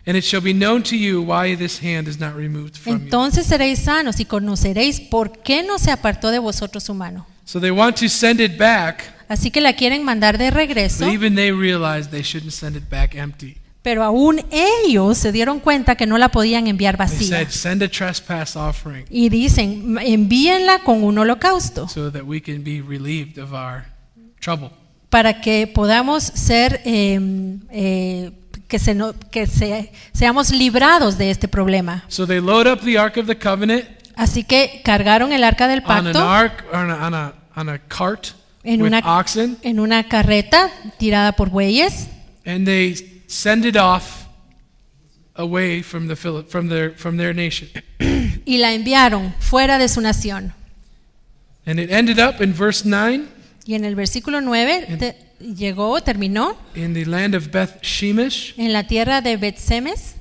[SPEAKER 1] and it shall be known to you why this hand is not removed from you."
[SPEAKER 2] Entonces seréis sanos y conoceréis por qué no se apartó de vosotros su mano.
[SPEAKER 1] So they want to send it back,
[SPEAKER 2] Así que la quieren mandar de regreso,
[SPEAKER 1] but even they realize they shouldn't send it back empty.
[SPEAKER 2] pero aún ellos se dieron cuenta que no la podían enviar
[SPEAKER 1] They
[SPEAKER 2] vacía.
[SPEAKER 1] said, "Send a trespass offering
[SPEAKER 2] Y dicen: envíenla con un holocausto
[SPEAKER 1] so that we can be relieved of our trouble."
[SPEAKER 2] para que podamos ser seamos librados de este problema.
[SPEAKER 1] So they load up the Ark of the Covenant
[SPEAKER 2] Así que cargaron el arca del
[SPEAKER 1] on an
[SPEAKER 2] pacto
[SPEAKER 1] ark, on a cart
[SPEAKER 2] en
[SPEAKER 1] with
[SPEAKER 2] una,
[SPEAKER 1] oxen,
[SPEAKER 2] en una carreta tirada por bueyes,
[SPEAKER 1] and they send it off away from from their nation.
[SPEAKER 2] y la enviaron fuera de su nación.
[SPEAKER 1] And it ended up in verse 9
[SPEAKER 2] Y en el versículo 9 terminó
[SPEAKER 1] in the land of Beth Shemesh,
[SPEAKER 2] en la tierra de Bet-Semes,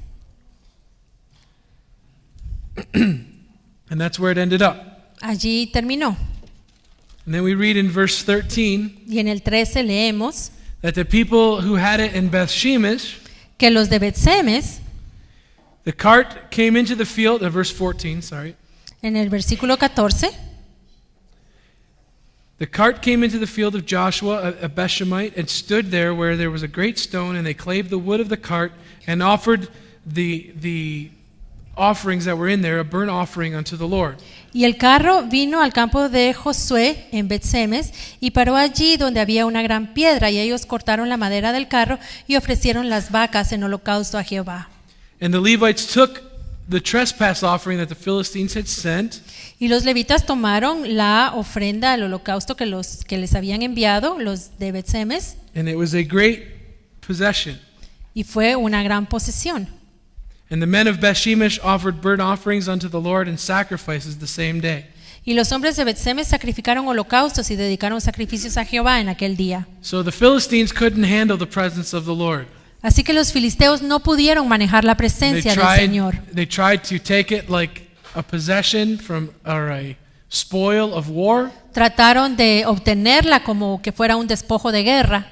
[SPEAKER 1] and that's where it ended up.
[SPEAKER 2] allí terminó.
[SPEAKER 1] And then we read in verse 13
[SPEAKER 2] Y en el 13 leemos
[SPEAKER 1] that the people who had it in Beth Shemesh,
[SPEAKER 2] que los de Bet-Semes,
[SPEAKER 1] the cart came into the field, verse 14, sorry.
[SPEAKER 2] en el versículo 14,
[SPEAKER 1] The cart came into the field of Joshua, a Bethshemite, and stood there where there was a great stone, and they clave the wood of the cart and offered the offerings that were in there, a burnt offering unto the Lord.
[SPEAKER 2] y el carro vino al campo de Josué en Bet-Semes y paró allí donde había una gran piedra, y ellos cortaron la madera del carro y ofrecieron las vacas en holocausto a Jehová.
[SPEAKER 1] And the Levites took the trespass offering that the Philistines had sent,
[SPEAKER 2] Y los levitas tomaron la ofrenda, el holocausto que les habían enviado, los de Bet-Semes,
[SPEAKER 1] and it was a great possession.
[SPEAKER 2] y fue una gran posesión.
[SPEAKER 1] And the men of Beth-Shemesh offered burnt offerings unto the Lord and sacrifices the same day.
[SPEAKER 2] Y los hombres de Bet-Semes sacrificaron holocaustos y dedicaron sacrificios a Jehová en aquel día.
[SPEAKER 1] So the Philistines couldn't handle the presence of the Lord.
[SPEAKER 2] Así que los filisteos no pudieron manejar la presencia del Señor.
[SPEAKER 1] They tried to take it like a possession or a spoil of war,
[SPEAKER 2] Trataron de obtenerla como que fuera un despojo de guerra,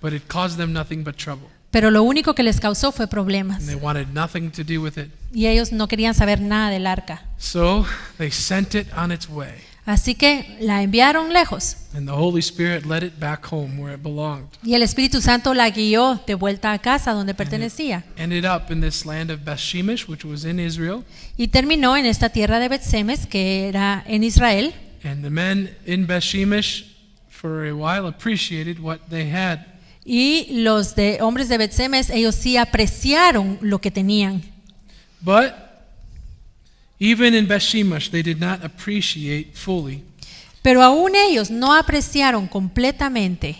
[SPEAKER 1] but it caused them nothing but trouble.
[SPEAKER 2] pero lo único que les causó fue
[SPEAKER 1] And
[SPEAKER 2] problemas.
[SPEAKER 1] they wanted nothing to do with it.
[SPEAKER 2] Y ellos no querían saber nada del arca.
[SPEAKER 1] So they sent it on its way.
[SPEAKER 2] Así que la enviaron lejos.
[SPEAKER 1] And the Holy Spirit led it back home where it belonged.
[SPEAKER 2] Y el Espíritu Santo la guió de vuelta a casa donde pertenecía.
[SPEAKER 1] Ended up in this land of Beth-Shemesh, which was in Israel.
[SPEAKER 2] Y terminó en esta tierra de Bet-Semes, que era en Israel.
[SPEAKER 1] And the men in Beth-Shemesh for a while appreciated what they had.
[SPEAKER 2] Y los hombres de Bet-Semes, ellos sí apreciaron lo que tenían.
[SPEAKER 1] But even in Beth-Shemesh, they did not appreciate fully
[SPEAKER 2] Pero aún ellos no apreciaron completamente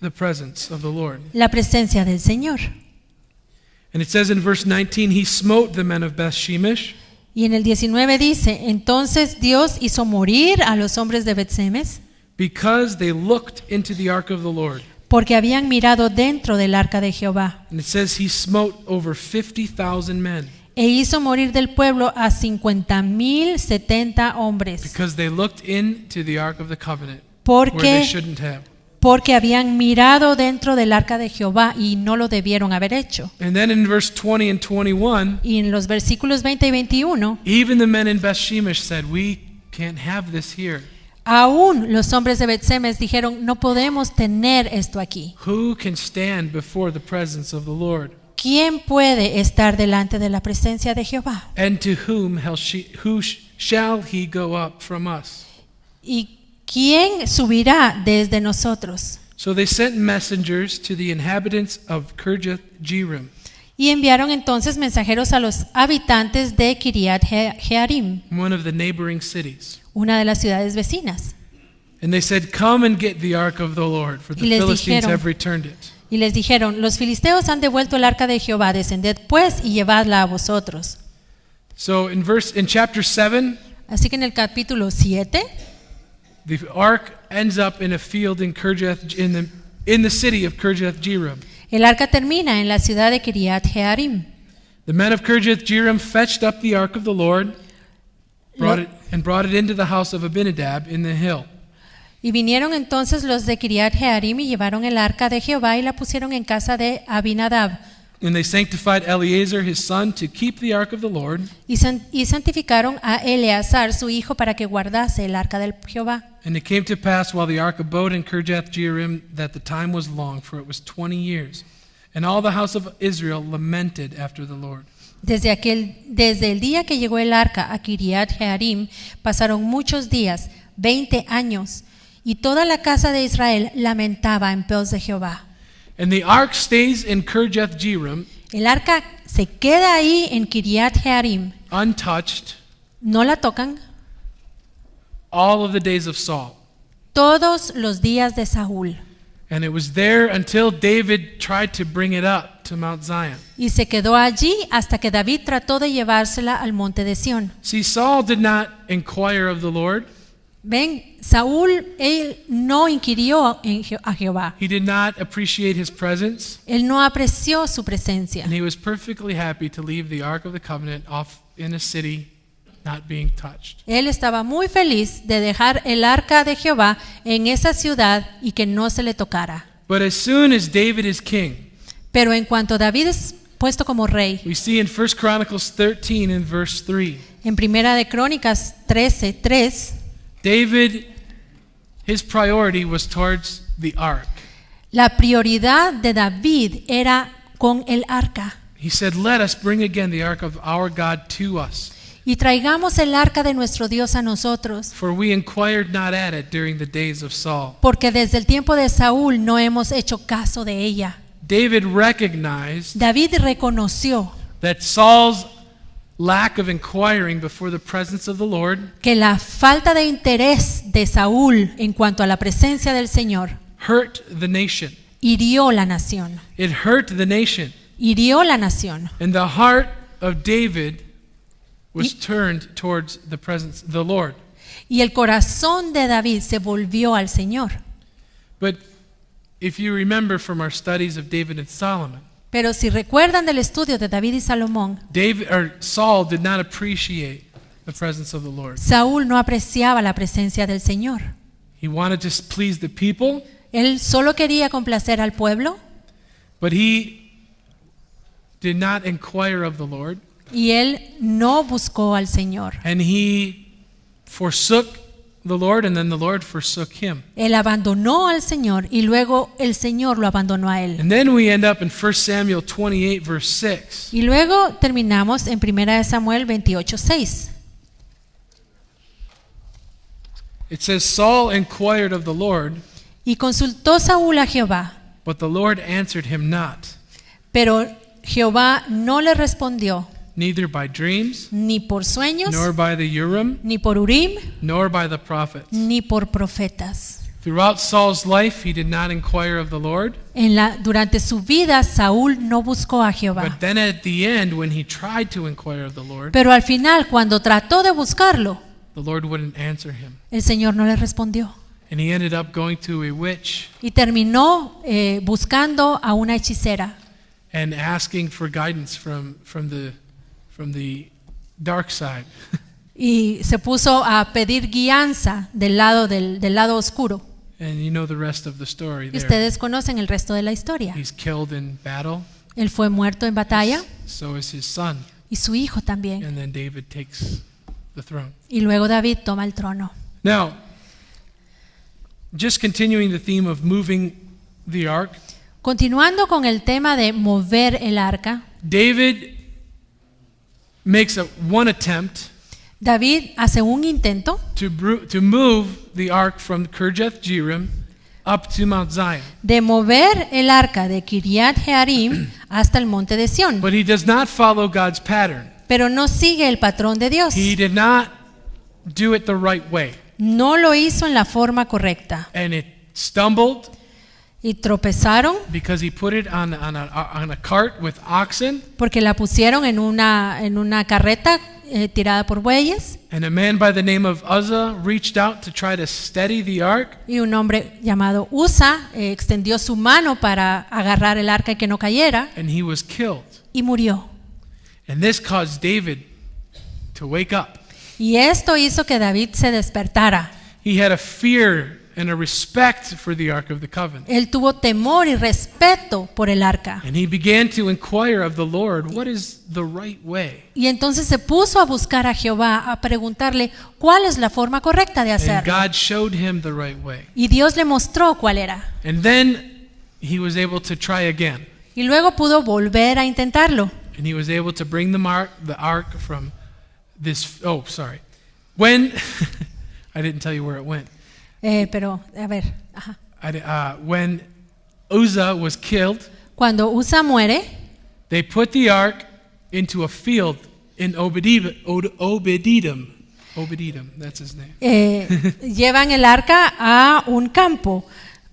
[SPEAKER 1] the presence of the Lord.
[SPEAKER 2] la presencia del Señor.
[SPEAKER 1] And it says in verse 19, he smote the men of Beth-Shemesh
[SPEAKER 2] Y en el 19 dice: entonces Dios hizo morir a los hombres de Bet-Semes
[SPEAKER 1] because they looked into the ark of the Lord.
[SPEAKER 2] porque habían mirado dentro del arca de Jehová.
[SPEAKER 1] And it says he smote over 50,000 men
[SPEAKER 2] E hizo morir del pueblo a 50,070 hombres,
[SPEAKER 1] because they looked into the ark of the covenant where they
[SPEAKER 2] porque
[SPEAKER 1] shouldn't have.
[SPEAKER 2] habían mirado dentro del arca de Jehová y no lo debieron haber hecho.
[SPEAKER 1] And then in verse 20 and 21,
[SPEAKER 2] Y en los versículos 20 y 21,
[SPEAKER 1] even the men in Beth-Shemesh said, we can't have this here.
[SPEAKER 2] aún los hombres de Bet-Semes dijeron: no podemos tener esto aquí.
[SPEAKER 1] Who can stand before the presence of the Lord?
[SPEAKER 2] ¿Quién puede estar delante de la presencia de Jehová?
[SPEAKER 1] And to whom shall he go up from us?
[SPEAKER 2] ¿Y quién subirá desde nosotros?
[SPEAKER 1] So they sent messengers to the inhabitants of Kirjath Jearim,
[SPEAKER 2] Y enviaron entonces mensajeros a los habitantes de Kiriat Jearim,
[SPEAKER 1] one of the neighboring cities.
[SPEAKER 2] una de las ciudades vecinas.
[SPEAKER 1] And they said, "Come and get the ark of the Lord, for the
[SPEAKER 2] Y les
[SPEAKER 1] Philistines
[SPEAKER 2] dijeron-
[SPEAKER 1] have returned it."
[SPEAKER 2] Y les dijeron, los filisteos han devuelto el arca de Jehová, descended pues y llevadla a vosotros.
[SPEAKER 1] So in chapter 7,
[SPEAKER 2] Así que en el capítulo 7,
[SPEAKER 1] the ark ends up in a field in the city of Kirjath Jearim.
[SPEAKER 2] el arca termina en la ciudad de Kiriat Jearim.
[SPEAKER 1] The men of Kirjath Jearim fetched up the ark of the Lord, brought it into the house of Abinadab in the hill.
[SPEAKER 2] Y vinieron entonces los de Kiriat Jearim y llevaron el arca de Jehová y la pusieron en casa de Abinadab.
[SPEAKER 1] And they sanctified Eleazar his son to keep the ark of the Lord.
[SPEAKER 2] Y santificaron a Eleazar su hijo para que guardase el arca del Jehová.
[SPEAKER 1] And it came to pass while the ark abode in Kirjath Jearim that the time was long, for it was 20 years. And all the house of Israel lamented after the Lord.
[SPEAKER 2] Desde el día que llegó el arca a Kiriat Jearim pasaron muchos días, 20 años, y toda la casa de Israel lamentaba en pos de Jehová.
[SPEAKER 1] And the ark stays in Kirjath Jearim,
[SPEAKER 2] El arca se queda ahí en Kiriat Jearim,
[SPEAKER 1] untouched,
[SPEAKER 2] no la tocan,
[SPEAKER 1] all of the days of Saul.
[SPEAKER 2] todos los días de Saúl.
[SPEAKER 1] And it was there until David tried to bring it up to Mount Zion.
[SPEAKER 2] Y se quedó allí hasta que David trató de llevársela al monte de Sión.
[SPEAKER 1] See, Saul did not inquire of the Lord.
[SPEAKER 2] Ven, Saúl, él no inquirió a Jehová.
[SPEAKER 1] He did not appreciate his presence.
[SPEAKER 2] Él no apreció su presencia.
[SPEAKER 1] And he was perfectly happy to leave the Ark of the Covenant off in a city not being touched.
[SPEAKER 2] Él estaba muy feliz de dejar el arca de Jehová en esa ciudad y que no se le tocara.
[SPEAKER 1] But as soon as David is king,
[SPEAKER 2] Pero en cuanto David es puesto como rey,
[SPEAKER 1] we see in 1 Chronicles 13 in verse 3,
[SPEAKER 2] en Primera de Crónicas 13:3,
[SPEAKER 1] David, his priority was towards the ark.
[SPEAKER 2] la prioridad de David era con el arca.
[SPEAKER 1] He said, "Let us bring again the ark of our God to us,
[SPEAKER 2] Y traigamos el arca de nuestro Dios a nosotros,
[SPEAKER 1] for we inquired not at it during the days of Saul."
[SPEAKER 2] porque desde el tiempo de Saúl no hemos hecho caso de ella.
[SPEAKER 1] David recognized
[SPEAKER 2] David reconoció
[SPEAKER 1] that Saul's lack of inquiring before the presence of the Lord
[SPEAKER 2] que la falta de interés de Saúl en cuanto a la presencia del Señor
[SPEAKER 1] hurt the nation.
[SPEAKER 2] hirió la nación.
[SPEAKER 1] It hurt the nation.
[SPEAKER 2] Hirió la nación.
[SPEAKER 1] And the heart of David was turned towards the Lord.
[SPEAKER 2] Y el corazón de David se volvió al Señor.
[SPEAKER 1] But if you remember from our studies of David and Solomon,
[SPEAKER 2] Pero si recuerdan del estudio de David y Salomón,
[SPEAKER 1] Saul did not appreciate the presence of the Lord.
[SPEAKER 2] Saúl no apreciaba la presencia del Señor.
[SPEAKER 1] He wanted to please the people,
[SPEAKER 2] Él solo quería complacer al pueblo
[SPEAKER 1] but he did not inquire of the Lord,
[SPEAKER 2] y él no buscó al Señor.
[SPEAKER 1] and he forsook the Lord, and then the Lord forsook him.
[SPEAKER 2] Él abandonó al Señor y luego el Señor lo abandonó a él.
[SPEAKER 1] And then we end up in 1 Samuel 28 verse 6.
[SPEAKER 2] Y luego terminamos en 1 Samuel 28:6.
[SPEAKER 1] It says, Saul inquired of the Lord,
[SPEAKER 2] Y consultó Saúl a Jehová,
[SPEAKER 1] but the Lord answered him not,
[SPEAKER 2] pero Jehová no le respondió,
[SPEAKER 1] neither by dreams,
[SPEAKER 2] ni por sueños,
[SPEAKER 1] nor by the Urim,
[SPEAKER 2] ni por Urim,
[SPEAKER 1] nor by the prophets.
[SPEAKER 2] ni por profetas.
[SPEAKER 1] Throughout Saul's life, he did not inquire of the Lord.
[SPEAKER 2] Durante su vida, Saúl no buscó a Jehová.
[SPEAKER 1] But then at the end, when he tried to inquire of the Lord,
[SPEAKER 2] Pero al final, cuando trató de buscarlo,
[SPEAKER 1] the Lord wouldn't answer him.
[SPEAKER 2] el Señor no le respondió.
[SPEAKER 1] And he ended up going to a witch
[SPEAKER 2] Y terminó buscando a una hechicera
[SPEAKER 1] and asking for guidance from the dark side.
[SPEAKER 2] y se puso a pedir guianza del lado oscuro.
[SPEAKER 1] And you know the rest of the story
[SPEAKER 2] Y
[SPEAKER 1] there.
[SPEAKER 2] ustedes conocen el resto de la historia.
[SPEAKER 1] He's killed in battle.
[SPEAKER 2] Él fue muerto en batalla
[SPEAKER 1] So is his son.
[SPEAKER 2] y su hijo también.
[SPEAKER 1] And then David takes the throne.
[SPEAKER 2] Y luego David toma el trono.
[SPEAKER 1] Now, just continuing the theme of moving the ark,
[SPEAKER 2] Continuando con el tema de mover el arca,
[SPEAKER 1] David makes one attempt
[SPEAKER 2] David hace un intento
[SPEAKER 1] to move the ark from Kirjath Jearim up to Mount Zion.
[SPEAKER 2] de mover el arca de Kiriat Jearim hasta el monte de Sión,
[SPEAKER 1] But he does not follow God's pattern.
[SPEAKER 2] pero no sigue el patrón de Dios.
[SPEAKER 1] He did not do it the right way.
[SPEAKER 2] No lo hizo en la forma correcta.
[SPEAKER 1] and it stumbled
[SPEAKER 2] Y tropezaron
[SPEAKER 1] because he put it on a cart with oxen,
[SPEAKER 2] porque la pusieron en una carreta tirada por bueyes.
[SPEAKER 1] and a man by the name of Uzzah reached out to try to steady the ark,
[SPEAKER 2] Y un hombre llamado Usa extendió su mano para agarrar el arca y que no cayera,
[SPEAKER 1] and he was killed.
[SPEAKER 2] y murió.
[SPEAKER 1] And this caused David to wake up.
[SPEAKER 2] Y esto hizo que David se despertara.
[SPEAKER 1] He had a fear and a respect for the Ark of the Covenant.
[SPEAKER 2] Él tuvo temor y respeto por el arca.
[SPEAKER 1] And he began to inquire of the Lord, what is the right way?
[SPEAKER 2] Y entonces se puso a buscar a Jehová, a preguntarle cuál es la forma correcta de
[SPEAKER 1] And
[SPEAKER 2] hacerlo.
[SPEAKER 1] God showed him the right way.
[SPEAKER 2] Y Dios le mostró cuál era.
[SPEAKER 1] And then he was able to try again.
[SPEAKER 2] Y luego pudo volver a intentarlo.
[SPEAKER 1] And he was able to bring the ark from this, when, I didn't tell you where it went.
[SPEAKER 2] Pero, a ver, ajá.
[SPEAKER 1] When Uzzah was killed,
[SPEAKER 2] Cuando Usa muere,
[SPEAKER 1] they put the ark into a field in Obed-Edom. Obed-Edom, that's his name.
[SPEAKER 2] llevan el arca a un campo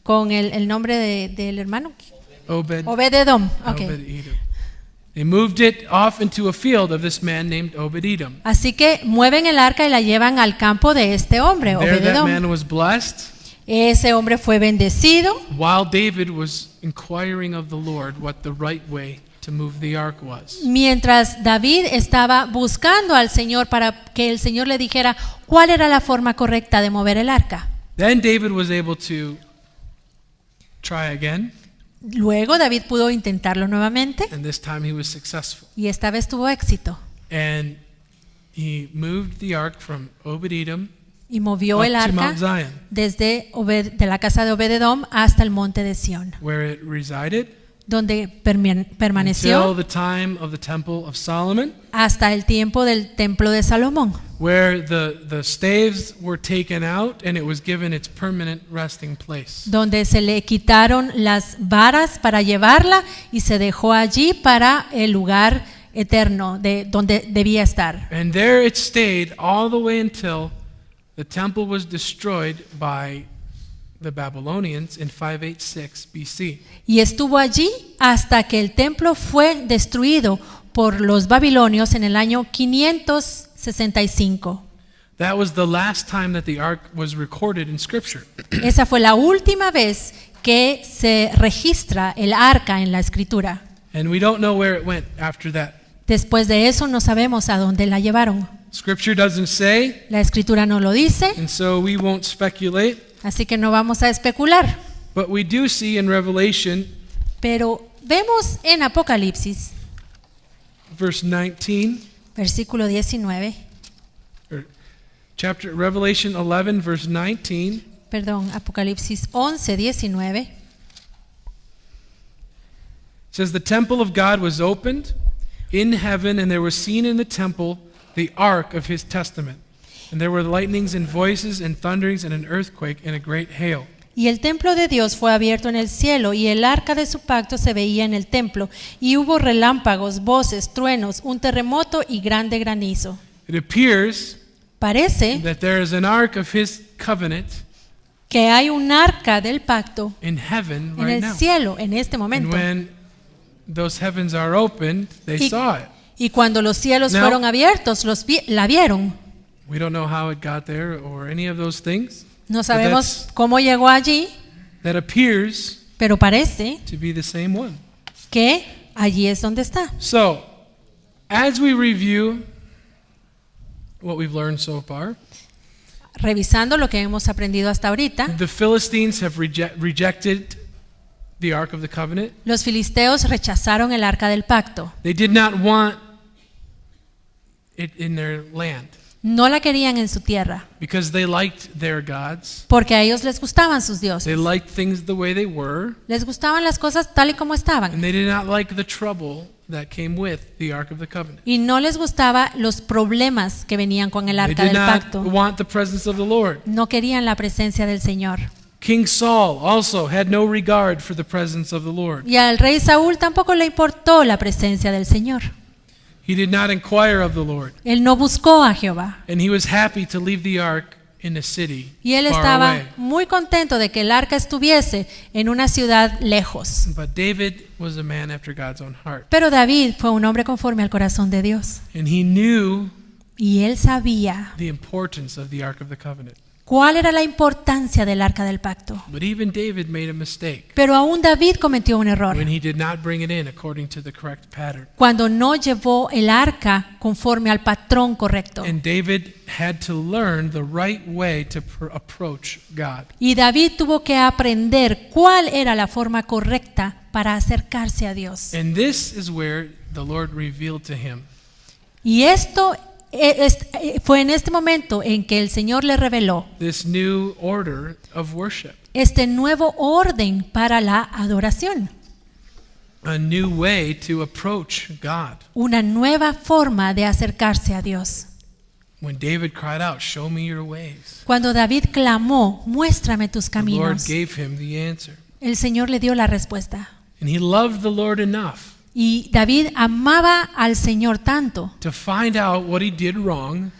[SPEAKER 2] con el nombre del hermano. Obed-Edom. Okay.
[SPEAKER 1] Obed-Edom. They moved it off into a field of this man named Obed-Edom.
[SPEAKER 2] Así que mueven el arca y la llevan al campo de este hombre,
[SPEAKER 1] There that
[SPEAKER 2] Obed-Edom.
[SPEAKER 1] man was blessed
[SPEAKER 2] Ese hombre fue bendecido
[SPEAKER 1] while David was inquiring of the Lord what the right way to move the ark was.
[SPEAKER 2] mientras David estaba buscando al Señor para que el Señor le dijera cuál era la forma correcta de mover el arca.
[SPEAKER 1] Then David was able to try again,
[SPEAKER 2] Luego David pudo intentarlo nuevamente
[SPEAKER 1] and this time he was successful.
[SPEAKER 2] y esta vez tuvo éxito.
[SPEAKER 1] And he moved the ark from Obed-Edom
[SPEAKER 2] Y movió
[SPEAKER 1] up
[SPEAKER 2] el
[SPEAKER 1] to
[SPEAKER 2] arca
[SPEAKER 1] Mount Zion,
[SPEAKER 2] desde de la casa de Obed-Edom hasta el monte de Sión,
[SPEAKER 1] where it resided
[SPEAKER 2] donde
[SPEAKER 1] until
[SPEAKER 2] permaneció
[SPEAKER 1] the time of the temple of Solomon,
[SPEAKER 2] hasta el tiempo del templo de Salomón,
[SPEAKER 1] where the staves were taken out and it was given its permanent resting place.
[SPEAKER 2] donde se le quitaron las varas para llevarla y se dejó allí para el lugar eterno de donde debía estar.
[SPEAKER 1] And there it stayed all the way until the temple was destroyed by the Babylonians in 586 BC.
[SPEAKER 2] Y estuvo allí hasta que el templo fue destruido por los babilonios en el año 565.
[SPEAKER 1] That was the last time that the ark was recorded in Scripture.
[SPEAKER 2] Esa fue la última vez que se registra el arca en la escritura.
[SPEAKER 1] And we don't know where it went after that.
[SPEAKER 2] Después de eso no sabemos a dónde la llevaron.
[SPEAKER 1] Scripture doesn't say,
[SPEAKER 2] La escritura no lo dice,
[SPEAKER 1] and so we won't speculate.
[SPEAKER 2] así que no vamos a especular.
[SPEAKER 1] But we do see in Revelation,
[SPEAKER 2] Pero vemos en Apocalipsis,
[SPEAKER 1] verse 19,
[SPEAKER 2] versículo 19,
[SPEAKER 1] Revelation 11, verse 19.
[SPEAKER 2] perdón, Apocalipsis 11, 19.
[SPEAKER 1] It says, the temple of God was opened in heaven, and there was seen in the temple the ark of his testament. And there were lightnings and voices and thunderings and an earthquake and a great hail.
[SPEAKER 2] Y el templo de Dios fue abierto en el cielo, y el arca de su pacto se veía en el templo, y hubo relámpagos, voces, truenos, un terremoto y grande granizo.
[SPEAKER 1] It appears
[SPEAKER 2] Parece
[SPEAKER 1] that there is an ark of his covenant
[SPEAKER 2] que hay un arca del pacto
[SPEAKER 1] in heaven
[SPEAKER 2] en
[SPEAKER 1] right
[SPEAKER 2] el
[SPEAKER 1] now.
[SPEAKER 2] cielo en este
[SPEAKER 1] And
[SPEAKER 2] momento.
[SPEAKER 1] when those heavens are opened, they
[SPEAKER 2] Y,
[SPEAKER 1] saw it.
[SPEAKER 2] y cuando los cielos
[SPEAKER 1] Now-
[SPEAKER 2] fueron abiertos, la vieron.
[SPEAKER 1] We don't know how it got there or any of those things.
[SPEAKER 2] No sabemos cómo llegó allí,
[SPEAKER 1] That appears
[SPEAKER 2] pero parece
[SPEAKER 1] to be the same one.
[SPEAKER 2] que allí es donde está.
[SPEAKER 1] So, as we review what we've learned so far,
[SPEAKER 2] Revisando lo que hemos aprendido hasta ahorita,
[SPEAKER 1] the Philistines have rejected the Ark of the Covenant.
[SPEAKER 2] los filisteos rechazaron el arca del pacto.
[SPEAKER 1] They did not want it in their land
[SPEAKER 2] No la querían en su tierra,
[SPEAKER 1] because they liked their gods.
[SPEAKER 2] porque a ellos les gustaban sus
[SPEAKER 1] They
[SPEAKER 2] dioses.
[SPEAKER 1] liked things the way they were,
[SPEAKER 2] Les gustaban las cosas tal y como estaban.
[SPEAKER 1] and they did not like the trouble that came with the Ark of the Covenant.
[SPEAKER 2] Y no les gustaba los problemas que venían con el
[SPEAKER 1] They
[SPEAKER 2] arca
[SPEAKER 1] did
[SPEAKER 2] del
[SPEAKER 1] not
[SPEAKER 2] pacto.
[SPEAKER 1] want the presence of the Lord.
[SPEAKER 2] No querían la presencia del Señor.
[SPEAKER 1] King Saul also had no regard for the presence of the Lord.
[SPEAKER 2] Y al rey Saúl tampoco le importó la presencia del Señor.
[SPEAKER 1] He did not inquire of the Lord,
[SPEAKER 2] Él no buscó a Jehová.
[SPEAKER 1] and he was happy to leave the ark in a city
[SPEAKER 2] Y él
[SPEAKER 1] far
[SPEAKER 2] estaba
[SPEAKER 1] away.
[SPEAKER 2] muy contento de que el arca estuviese en una ciudad lejos.
[SPEAKER 1] But David was a man after God's own heart.
[SPEAKER 2] Pero David fue un hombre conforme al corazón de Dios.
[SPEAKER 1] And he knew
[SPEAKER 2] Y él sabía
[SPEAKER 1] the importance of the Ark of the Covenant.
[SPEAKER 2] cuál era la importancia del arca del pacto.
[SPEAKER 1] But even David made a mistake
[SPEAKER 2] Pero aún David cometió un error
[SPEAKER 1] when he did not bring it in according to the correct pattern.
[SPEAKER 2] cuando no llevó el arca conforme al patrón correcto.
[SPEAKER 1] And David had to learn the right way to approach God.
[SPEAKER 2] Y David tuvo que aprender cuál era la forma correcta para acercarse a Dios.
[SPEAKER 1] And this is where the Lord revealed to him
[SPEAKER 2] Y esto fue en este momento en que el Señor le reveló
[SPEAKER 1] this new order of worship,
[SPEAKER 2] este nuevo orden para la adoración,
[SPEAKER 1] a new way to approach God.
[SPEAKER 2] una nueva forma de acercarse a Dios.
[SPEAKER 1] When David cried out, "Show me your ways,"
[SPEAKER 2] Cuando David clamó, muéstrame tus
[SPEAKER 1] the Lord
[SPEAKER 2] caminos,
[SPEAKER 1] gave him the answer.
[SPEAKER 2] el Señor le dio la respuesta.
[SPEAKER 1] And he loved the Lord enough
[SPEAKER 2] Y David amaba al Señor tanto
[SPEAKER 1] to find out what he did wrong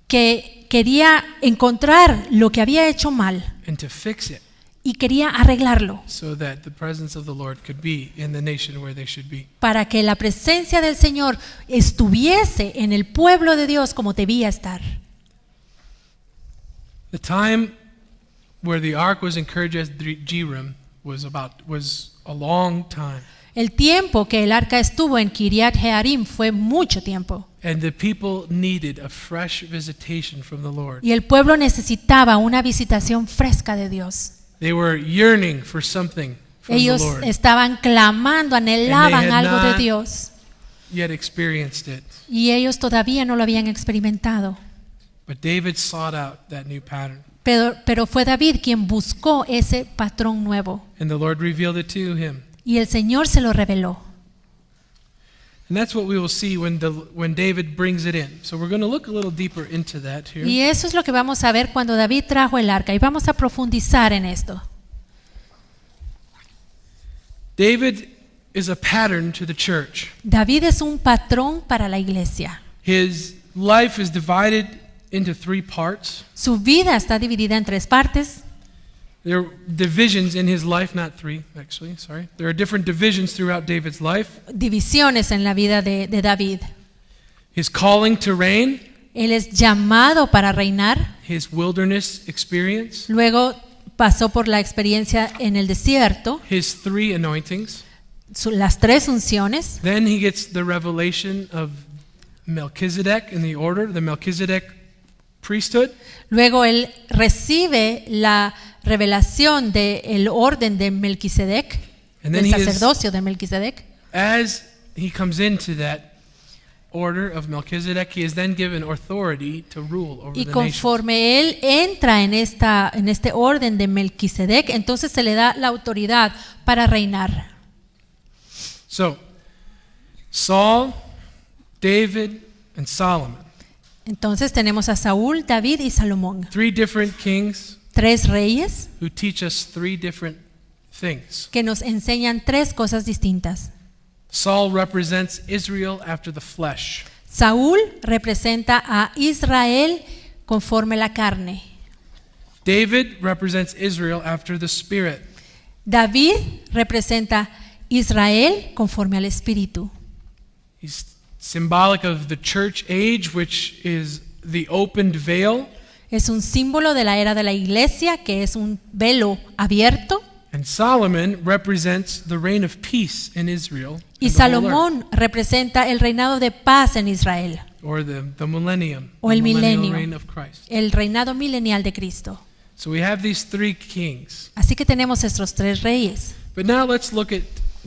[SPEAKER 2] que quería encontrar lo que había hecho mal
[SPEAKER 1] and to fix it
[SPEAKER 2] y quería arreglarlo
[SPEAKER 1] so that the presence of the Lord could be in the nation where they should be.
[SPEAKER 2] para que la presencia del Señor estuviese en el pueblo de Dios como debía estar.
[SPEAKER 1] The time where the ark was in Kirjath Jearim was a long time.
[SPEAKER 2] El tiempo que el arca estuvo en Kiriat Jearim fue mucho tiempo.
[SPEAKER 1] And the people needed a fresh visitation from the Lord.
[SPEAKER 2] Y el pueblo necesitaba una visitación fresca de Dios.
[SPEAKER 1] They were yearning for something from
[SPEAKER 2] Ellos
[SPEAKER 1] the Lord,
[SPEAKER 2] estaban clamando, anhelaban
[SPEAKER 1] And they had
[SPEAKER 2] algo de
[SPEAKER 1] not-
[SPEAKER 2] Dios.
[SPEAKER 1] yet experienced it.
[SPEAKER 2] Y ellos todavía no lo habían experimentado.
[SPEAKER 1] But David sought out that new pattern.
[SPEAKER 2] Pero fue David quien buscó ese patrón nuevo.
[SPEAKER 1] And the Lord revealed it to him.
[SPEAKER 2] Y el Señor se lo reveló.
[SPEAKER 1] And that's what we will see when David brings it in. So we're going to look a little deeper into that here.
[SPEAKER 2] Y eso es lo que vamos a ver cuando David trajo el arca. Y vamos a profundizar en esto.
[SPEAKER 1] David is a pattern to the church.
[SPEAKER 2] David es un patrón para la iglesia.
[SPEAKER 1] His life is divided into 3 parts.
[SPEAKER 2] Su vida está dividida en 3 partes.
[SPEAKER 1] There are divisions in his life, not 3 actually, sorry. There are different divisions throughout David's life.
[SPEAKER 2] Divisiones en la vida de David.
[SPEAKER 1] His calling to reign,
[SPEAKER 2] Él es llamado para reinar.
[SPEAKER 1] his wilderness experience,
[SPEAKER 2] Luego pasó por la experiencia en el desierto.
[SPEAKER 1] his 3 anointings.
[SPEAKER 2] Las 3 unciones.
[SPEAKER 1] Then he gets the revelation of Melchizedek in the order, the Melchizedek priesthood.
[SPEAKER 2] Luego él recibe la revelación del orden de Melquisedec,
[SPEAKER 1] And then
[SPEAKER 2] del
[SPEAKER 1] he is,
[SPEAKER 2] sacerdocio de Melquisedec.
[SPEAKER 1] as he comes into that order of Melchizedek, he is then given authority to rule over
[SPEAKER 2] Y
[SPEAKER 1] the nations.
[SPEAKER 2] conforme él entra en este orden de Melquisedec, entonces se le da la autoridad para reinar.
[SPEAKER 1] So, Saul, David, and Solomon,
[SPEAKER 2] Entonces tenemos a Saúl, David y Salomón,
[SPEAKER 1] 3 different kings
[SPEAKER 2] 3 reyes
[SPEAKER 1] who teach us 3 different things.
[SPEAKER 2] que nos enseñan 3 cosas distintas.
[SPEAKER 1] Saul represents Israel after the flesh.
[SPEAKER 2] Saúl representa a Israel conforme la carne.
[SPEAKER 1] David represents Israel after the spirit.
[SPEAKER 2] David representa Israel conforme al Espíritu.
[SPEAKER 1] He's symbolic of the church age, which is the opened veil.
[SPEAKER 2] Es un símbolo de la era de la iglesia, que es un velo abierto.
[SPEAKER 1] And Solomon represents the reign of peace in Israel.
[SPEAKER 2] Y
[SPEAKER 1] and the whole earth,
[SPEAKER 2] Salomón representa el reinado de paz en Israel,
[SPEAKER 1] or the millennium,
[SPEAKER 2] O
[SPEAKER 1] the
[SPEAKER 2] el
[SPEAKER 1] millennial
[SPEAKER 2] milenio.
[SPEAKER 1] reign of Christ.
[SPEAKER 2] el reinado milenial de Cristo.
[SPEAKER 1] So we have these 3 kings.
[SPEAKER 2] Así que tenemos estos 3 reyes.
[SPEAKER 1] But now let's look at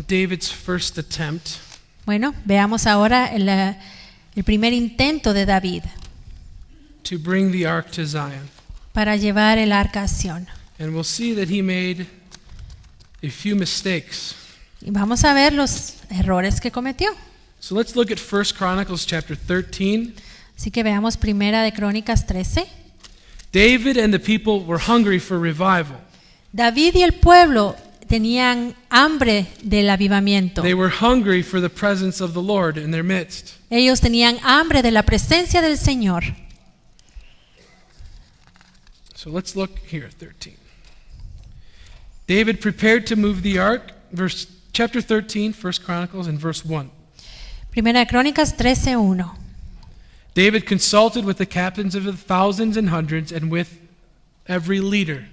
[SPEAKER 1] David's first attempt
[SPEAKER 2] Bueno, veamos ahora el primer intento de David
[SPEAKER 1] to bring the ark to Zion.
[SPEAKER 2] para llevar el arca a Sión.
[SPEAKER 1] And we'll see that he made a few mistakes.
[SPEAKER 2] Y vamos a ver los errores que cometió.
[SPEAKER 1] So let's look at 1 Chronicles chapter 13.
[SPEAKER 2] Así que veamos Primera de Crónicas 13.
[SPEAKER 1] David and the people were hungry for revival.
[SPEAKER 2] David y el pueblo tenían hambre del avivamiento.
[SPEAKER 1] They were hungry for the presence of the Lord in their midst.
[SPEAKER 2] Ellos tenían hambre de la presencia del Señor.
[SPEAKER 1] So let's look here at 13. David prepared to move the ark, chapter 13, 1 Chronicles, and verse 1.
[SPEAKER 2] Primera de Crónicas 13:1.
[SPEAKER 1] David consulted with the captains of the thousands and hundreds and with every leader.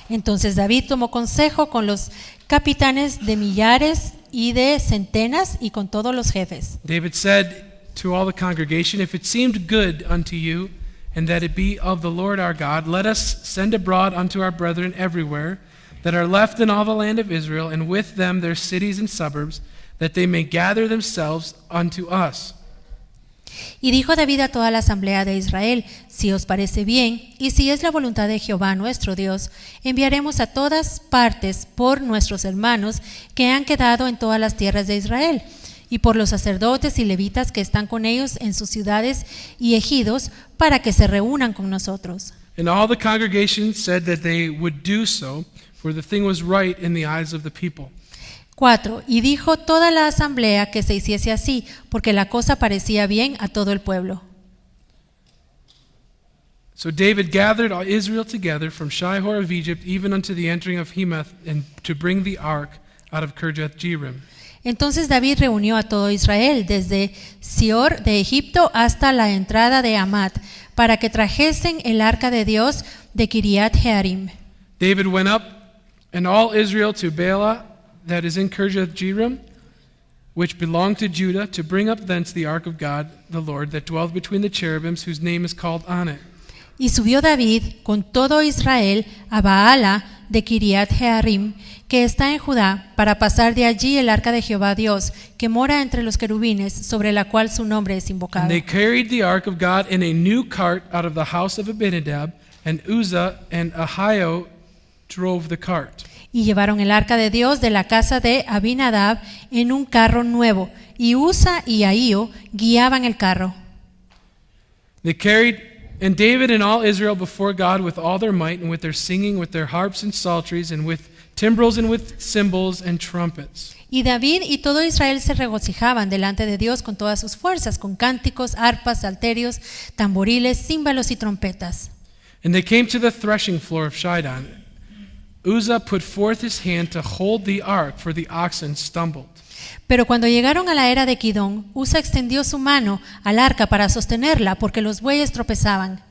[SPEAKER 2] Entonces David tomó consejo con los capitanes de millares y de centenas y con todos los jefes.
[SPEAKER 1] David said to all the congregation, "If it seemed good unto you, and that it be of the Lord our God, let us send abroad unto our brethren everywhere that are left in all the land of Israel, and with them their cities and suburbs, that they may gather themselves unto us."
[SPEAKER 2] Y dijo David a toda la asamblea de Israel: si os parece bien, y si es la voluntad de Jehová nuestro Dios, enviaremos a todas partes por nuestros hermanos que han quedado en todas las tierras de Israel, y por los sacerdotes y levitas que están con ellos en sus ciudades y ejidos, para que se reúnan con nosotros.
[SPEAKER 1] And all the congregation said that they would do so, for the thing was right in the eyes of the people.
[SPEAKER 2] 4. Y dijo toda la asamblea que se hiciese así, porque la cosa parecía bien a todo el pueblo.
[SPEAKER 1] So David gathered all Israel together from Shihor of Egypt even unto the entering of Hemath, and to bring the ark out of Kirjath-jearim.
[SPEAKER 2] Entonces David reunió a todo Israel desde Sior de Egipto hasta la entrada de Hamat, para que trajesen el arca de Dios de Kiriath-jearim.
[SPEAKER 1] David went up and all Israel to Baalah, that is in Kirjath-jearim, which belonged to Judah, to bring up thence the ark of God, the Lord, that dwelleth between the cherubims, whose name is called on it.
[SPEAKER 2] Y subió David con todo Israel a Baala de Kiriath-jearim, que está en Judá, para pasar de allí el arca de Jehová Dios, que mora entre los querubines, sobre la cual su nombre es invocado.
[SPEAKER 1] And they carried the ark of God in a new cart out of the house of Abinadab, and Uzzah and Ahio drove the cart.
[SPEAKER 2] Y llevaron el arca de Dios de la casa de Abinadab en un carro nuevo, y Uza y Ahío guiaban el carro.
[SPEAKER 1] They carried, and David and all Israel before God with all their might, and with their singing, with their harps and psalteries, and with timbrels, and with cymbals and trumpets.
[SPEAKER 2] Y David y todo Israel se regocijaban delante de Dios con todas sus fuerzas, con cánticos, arpas, salterios, tamboriles, címbalos y trompetas.
[SPEAKER 1] And they came to the threshing floor of Shidon. Uzzah put forth his hand to hold the ark, for the oxen stumbled.
[SPEAKER 2] Pero cuando llegaron a la era de Kidón, Uza extendió su mano al arca para sostenerla, porque los bueyes tropezaban.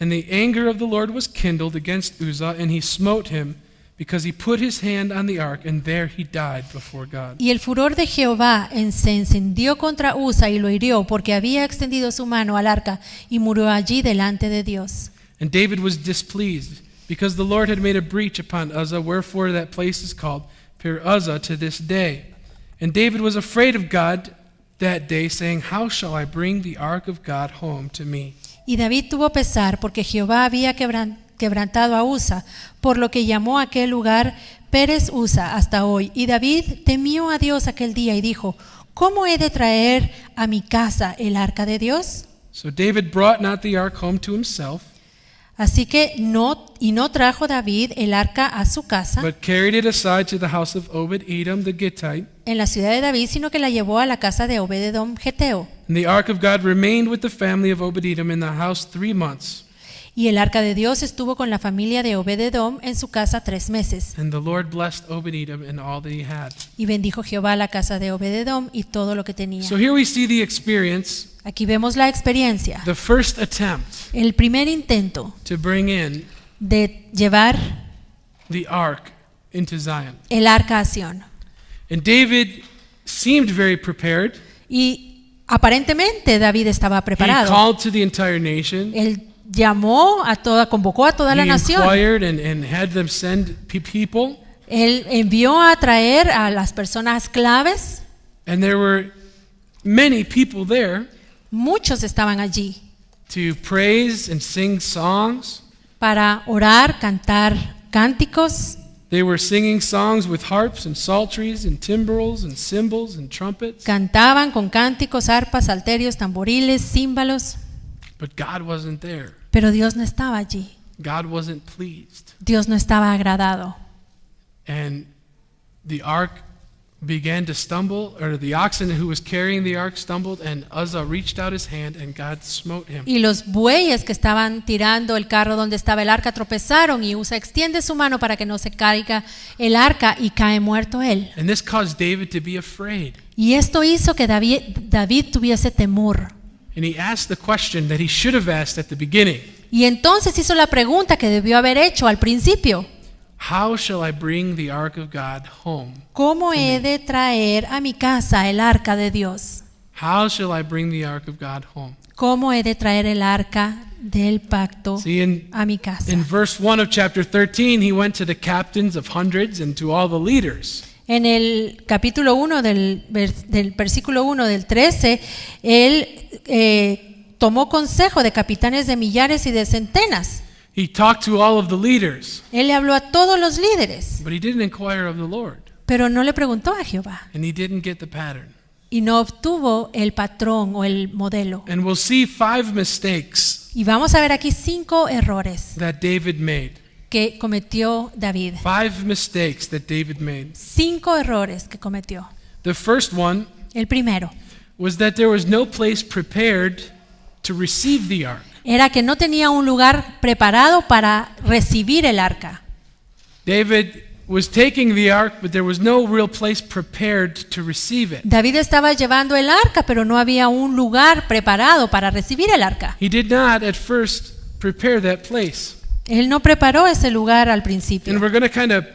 [SPEAKER 1] And the anger of the Lord was kindled against Uzzah, and he smote him, because he put his hand on the ark, and there he died before God.
[SPEAKER 2] Y el furor de Jehová se encendió contra Uza y lo hirió, porque había extendido su mano al arca y murió allí delante de Dios.
[SPEAKER 1] And David was displeased, because the Lord had made a breach upon Uzzah, wherefore that place is called Pir-Uzzah to this day. And David was afraid of God that day, saying, How shall I bring the ark of God home to me?
[SPEAKER 2] Y David tuvo pesar, porque Jehová había quebrantado a Uza, por lo que llamó a aquel lugar Pérez Uza hasta hoy. Y David temió a Dios aquel día y dijo: ¿Cómo he de traer a mi casa el arca de Dios?
[SPEAKER 1] So David brought not the ark home to himself,
[SPEAKER 2] Así que no trajo David el arca a su casa
[SPEAKER 1] but carried it aside to the house of Obed-Edom the Gittite.
[SPEAKER 2] en la ciudad de David, sino que la llevó a la casa de Obed-Edom Geteo.
[SPEAKER 1] And the ark of God remained with the family of Obed-Edom in the house 3 months.
[SPEAKER 2] Y el arca de Dios estuvo con la familia de Obed-Edom en su casa 3 meses.
[SPEAKER 1] And the Lord blessed Obed-Edom and all that he had.
[SPEAKER 2] Y bendijo Jehová la casa de Obed-Edom y todo lo que tenía.
[SPEAKER 1] So here we see the experience,
[SPEAKER 2] Aquí vemos la experiencia,
[SPEAKER 1] the first attempt
[SPEAKER 2] el primer intento
[SPEAKER 1] to bring in
[SPEAKER 2] de llevar
[SPEAKER 1] the ark into Zion.
[SPEAKER 2] el arca a Sión.
[SPEAKER 1] And David seemed very prepared.
[SPEAKER 2] Y aparentemente David estaba
[SPEAKER 1] He
[SPEAKER 2] preparado.
[SPEAKER 1] called to the entire nation.
[SPEAKER 2] Él convocó a toda la
[SPEAKER 1] He
[SPEAKER 2] nación.
[SPEAKER 1] inquired and had them send people.
[SPEAKER 2] Él envió a traer a las personas claves.
[SPEAKER 1] And there were many people there
[SPEAKER 2] Muchos estaban allí
[SPEAKER 1] to praise and sing songs.
[SPEAKER 2] para orar, cantar cánticos.
[SPEAKER 1] They were singing songs with harps and psalteries and timbrels and cymbals and trumpets.
[SPEAKER 2] Cantaban con cánticos, arpas, salterios, tamboriles, címbalos.
[SPEAKER 1] But God wasn't there.
[SPEAKER 2] Pero Dios no estaba allí.
[SPEAKER 1] God wasn't pleased.
[SPEAKER 2] Dios no estaba agradado.
[SPEAKER 1] And the ark began to stumble, or the oxen who was carrying the ark stumbled, and Uzzah reached out his hand, and God smote him.
[SPEAKER 2] Y los bueyes que estaban tirando el carro donde estaba el arca tropezaron, y Usa extiende su mano para que no se caiga el arca, y cae muerto él.
[SPEAKER 1] And this caused David to be afraid.
[SPEAKER 2] Y esto hizo que David tuviese temor.
[SPEAKER 1] And he asked the question that he should have asked at the beginning.
[SPEAKER 2] Y entonces hizo la pregunta que debió haber hecho al principio.
[SPEAKER 1] How shall I bring the ark of God home?
[SPEAKER 2] ¿Cómo he de traer a mi casa el arca de Dios?
[SPEAKER 1] How shall I bring the ark of God home?
[SPEAKER 2] ¿Cómo he de traer el arca del pacto
[SPEAKER 1] See,
[SPEAKER 2] a mi casa?
[SPEAKER 1] in verse 1 of chapter 13, he went to the captains of hundreds and to all the leaders.
[SPEAKER 2] En el capítulo 1 del versículo 1 del 13, él tomó consejo de capitanes de millares y de centenas.
[SPEAKER 1] He talked to all of the leaders,
[SPEAKER 2] Él le habló a todos los líderes,
[SPEAKER 1] but he didn't inquire of the Lord,
[SPEAKER 2] pero no le preguntó a Jehová
[SPEAKER 1] and he didn't get the pattern.
[SPEAKER 2] y no obtuvo el patrón o el modelo.
[SPEAKER 1] And we'll see 5 mistakes
[SPEAKER 2] Y vamos a ver aquí 5 errores
[SPEAKER 1] that David made.
[SPEAKER 2] que cometió David.
[SPEAKER 1] 5 mistakes that David made.
[SPEAKER 2] 5 errores que cometió.
[SPEAKER 1] The first one
[SPEAKER 2] El primero
[SPEAKER 1] was that there was no place prepared to receive the ark.
[SPEAKER 2] era que no tenía un lugar preparado para recibir el arca.
[SPEAKER 1] David was taking the ark, but there was no real place prepared to receive it.
[SPEAKER 2] David estaba llevando el arca, pero no había un lugar preparado para recibir el arca.
[SPEAKER 1] He did not at first prepare that place.
[SPEAKER 2] Él no preparó ese lugar al
[SPEAKER 1] And
[SPEAKER 2] principio.
[SPEAKER 1] we're going to kind of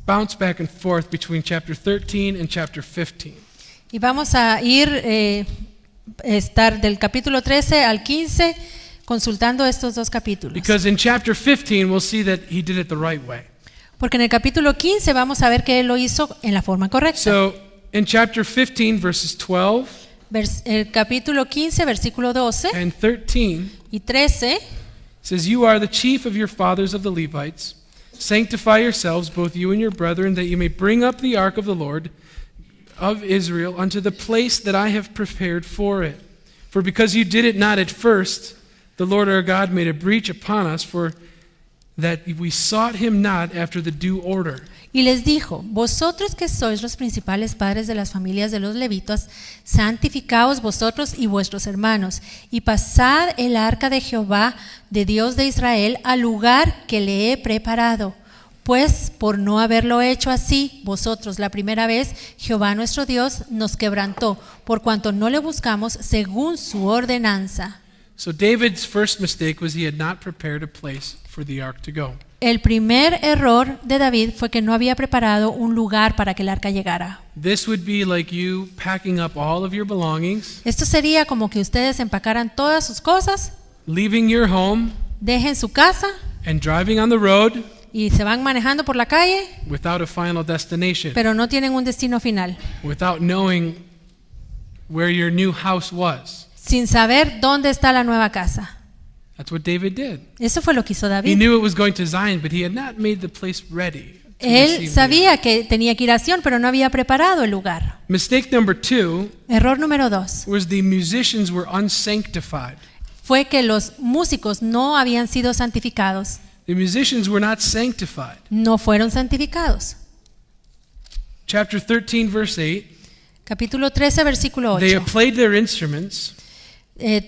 [SPEAKER 1] bounce back and forth between chapter 13 and chapter 15.
[SPEAKER 2] Y vamos a ir estar del capítulo 13 al 15 consultando estos dos capítulos.
[SPEAKER 1] Because in chapter 15, we'll see that he did it the right way.
[SPEAKER 2] Porque en el capítulo 15 vamos a ver que él lo hizo en la forma correcta.
[SPEAKER 1] So in chapter 15, verses 12
[SPEAKER 2] El capítulo 15, versículo 12
[SPEAKER 1] and 13,
[SPEAKER 2] y 13
[SPEAKER 1] says, "You are the chief of your fathers of the Levites. Sanctify yourselves, both you and your brethren, that you may bring up the ark of the Lord of Israel unto the place that I have prepared for it. For because you did it not at first, the Lord our God made a breach upon us, for that we sought him not after the due order."
[SPEAKER 2] Y les dijo: vosotros que sois los principales padres de las familias de los levitas, santificaos vosotros y vuestros hermanos, y pasad el arca de Jehová, de Dios de Israel, al lugar que le he preparado. Pues por no haberlo hecho así, vosotros la primera vez, Jehová nuestro Dios nos quebrantó, por cuanto no le buscamos según su ordenanza.
[SPEAKER 1] So David's first mistake was he had not prepared a place for the ark to go.
[SPEAKER 2] El primer error de David fue que no había preparado un lugar para que el arca llegara.
[SPEAKER 1] This would be like you packing up all of your belongings,
[SPEAKER 2] Esto sería como que ustedes empacaran todas sus cosas,
[SPEAKER 1] leaving your home
[SPEAKER 2] dejen su casa
[SPEAKER 1] and driving on the road
[SPEAKER 2] y se van manejando por la calle,
[SPEAKER 1] without a final destination,
[SPEAKER 2] pero no tienen un destino final,
[SPEAKER 1] without knowing where your new house was.
[SPEAKER 2] sin saber dónde está la nueva casa.
[SPEAKER 1] That's what David did.
[SPEAKER 2] Eso fue lo que hizo
[SPEAKER 1] He
[SPEAKER 2] David.
[SPEAKER 1] knew it was going to Zion, but he had not made the place ready to
[SPEAKER 2] Él
[SPEAKER 1] receive the ark.
[SPEAKER 2] sabía que tenía que ir a Sión, pero no había preparado el lugar.
[SPEAKER 1] Mistake number 2
[SPEAKER 2] Error número 2
[SPEAKER 1] was the musicians were unsanctified.
[SPEAKER 2] fue que los músicos no habían sido santificados,
[SPEAKER 1] The musicians were not sanctified.
[SPEAKER 2] no fueron santificados.
[SPEAKER 1] Chapter 13, verse 8,
[SPEAKER 2] Capítulo 13, versículo
[SPEAKER 1] they
[SPEAKER 2] 8.
[SPEAKER 1] played their instruments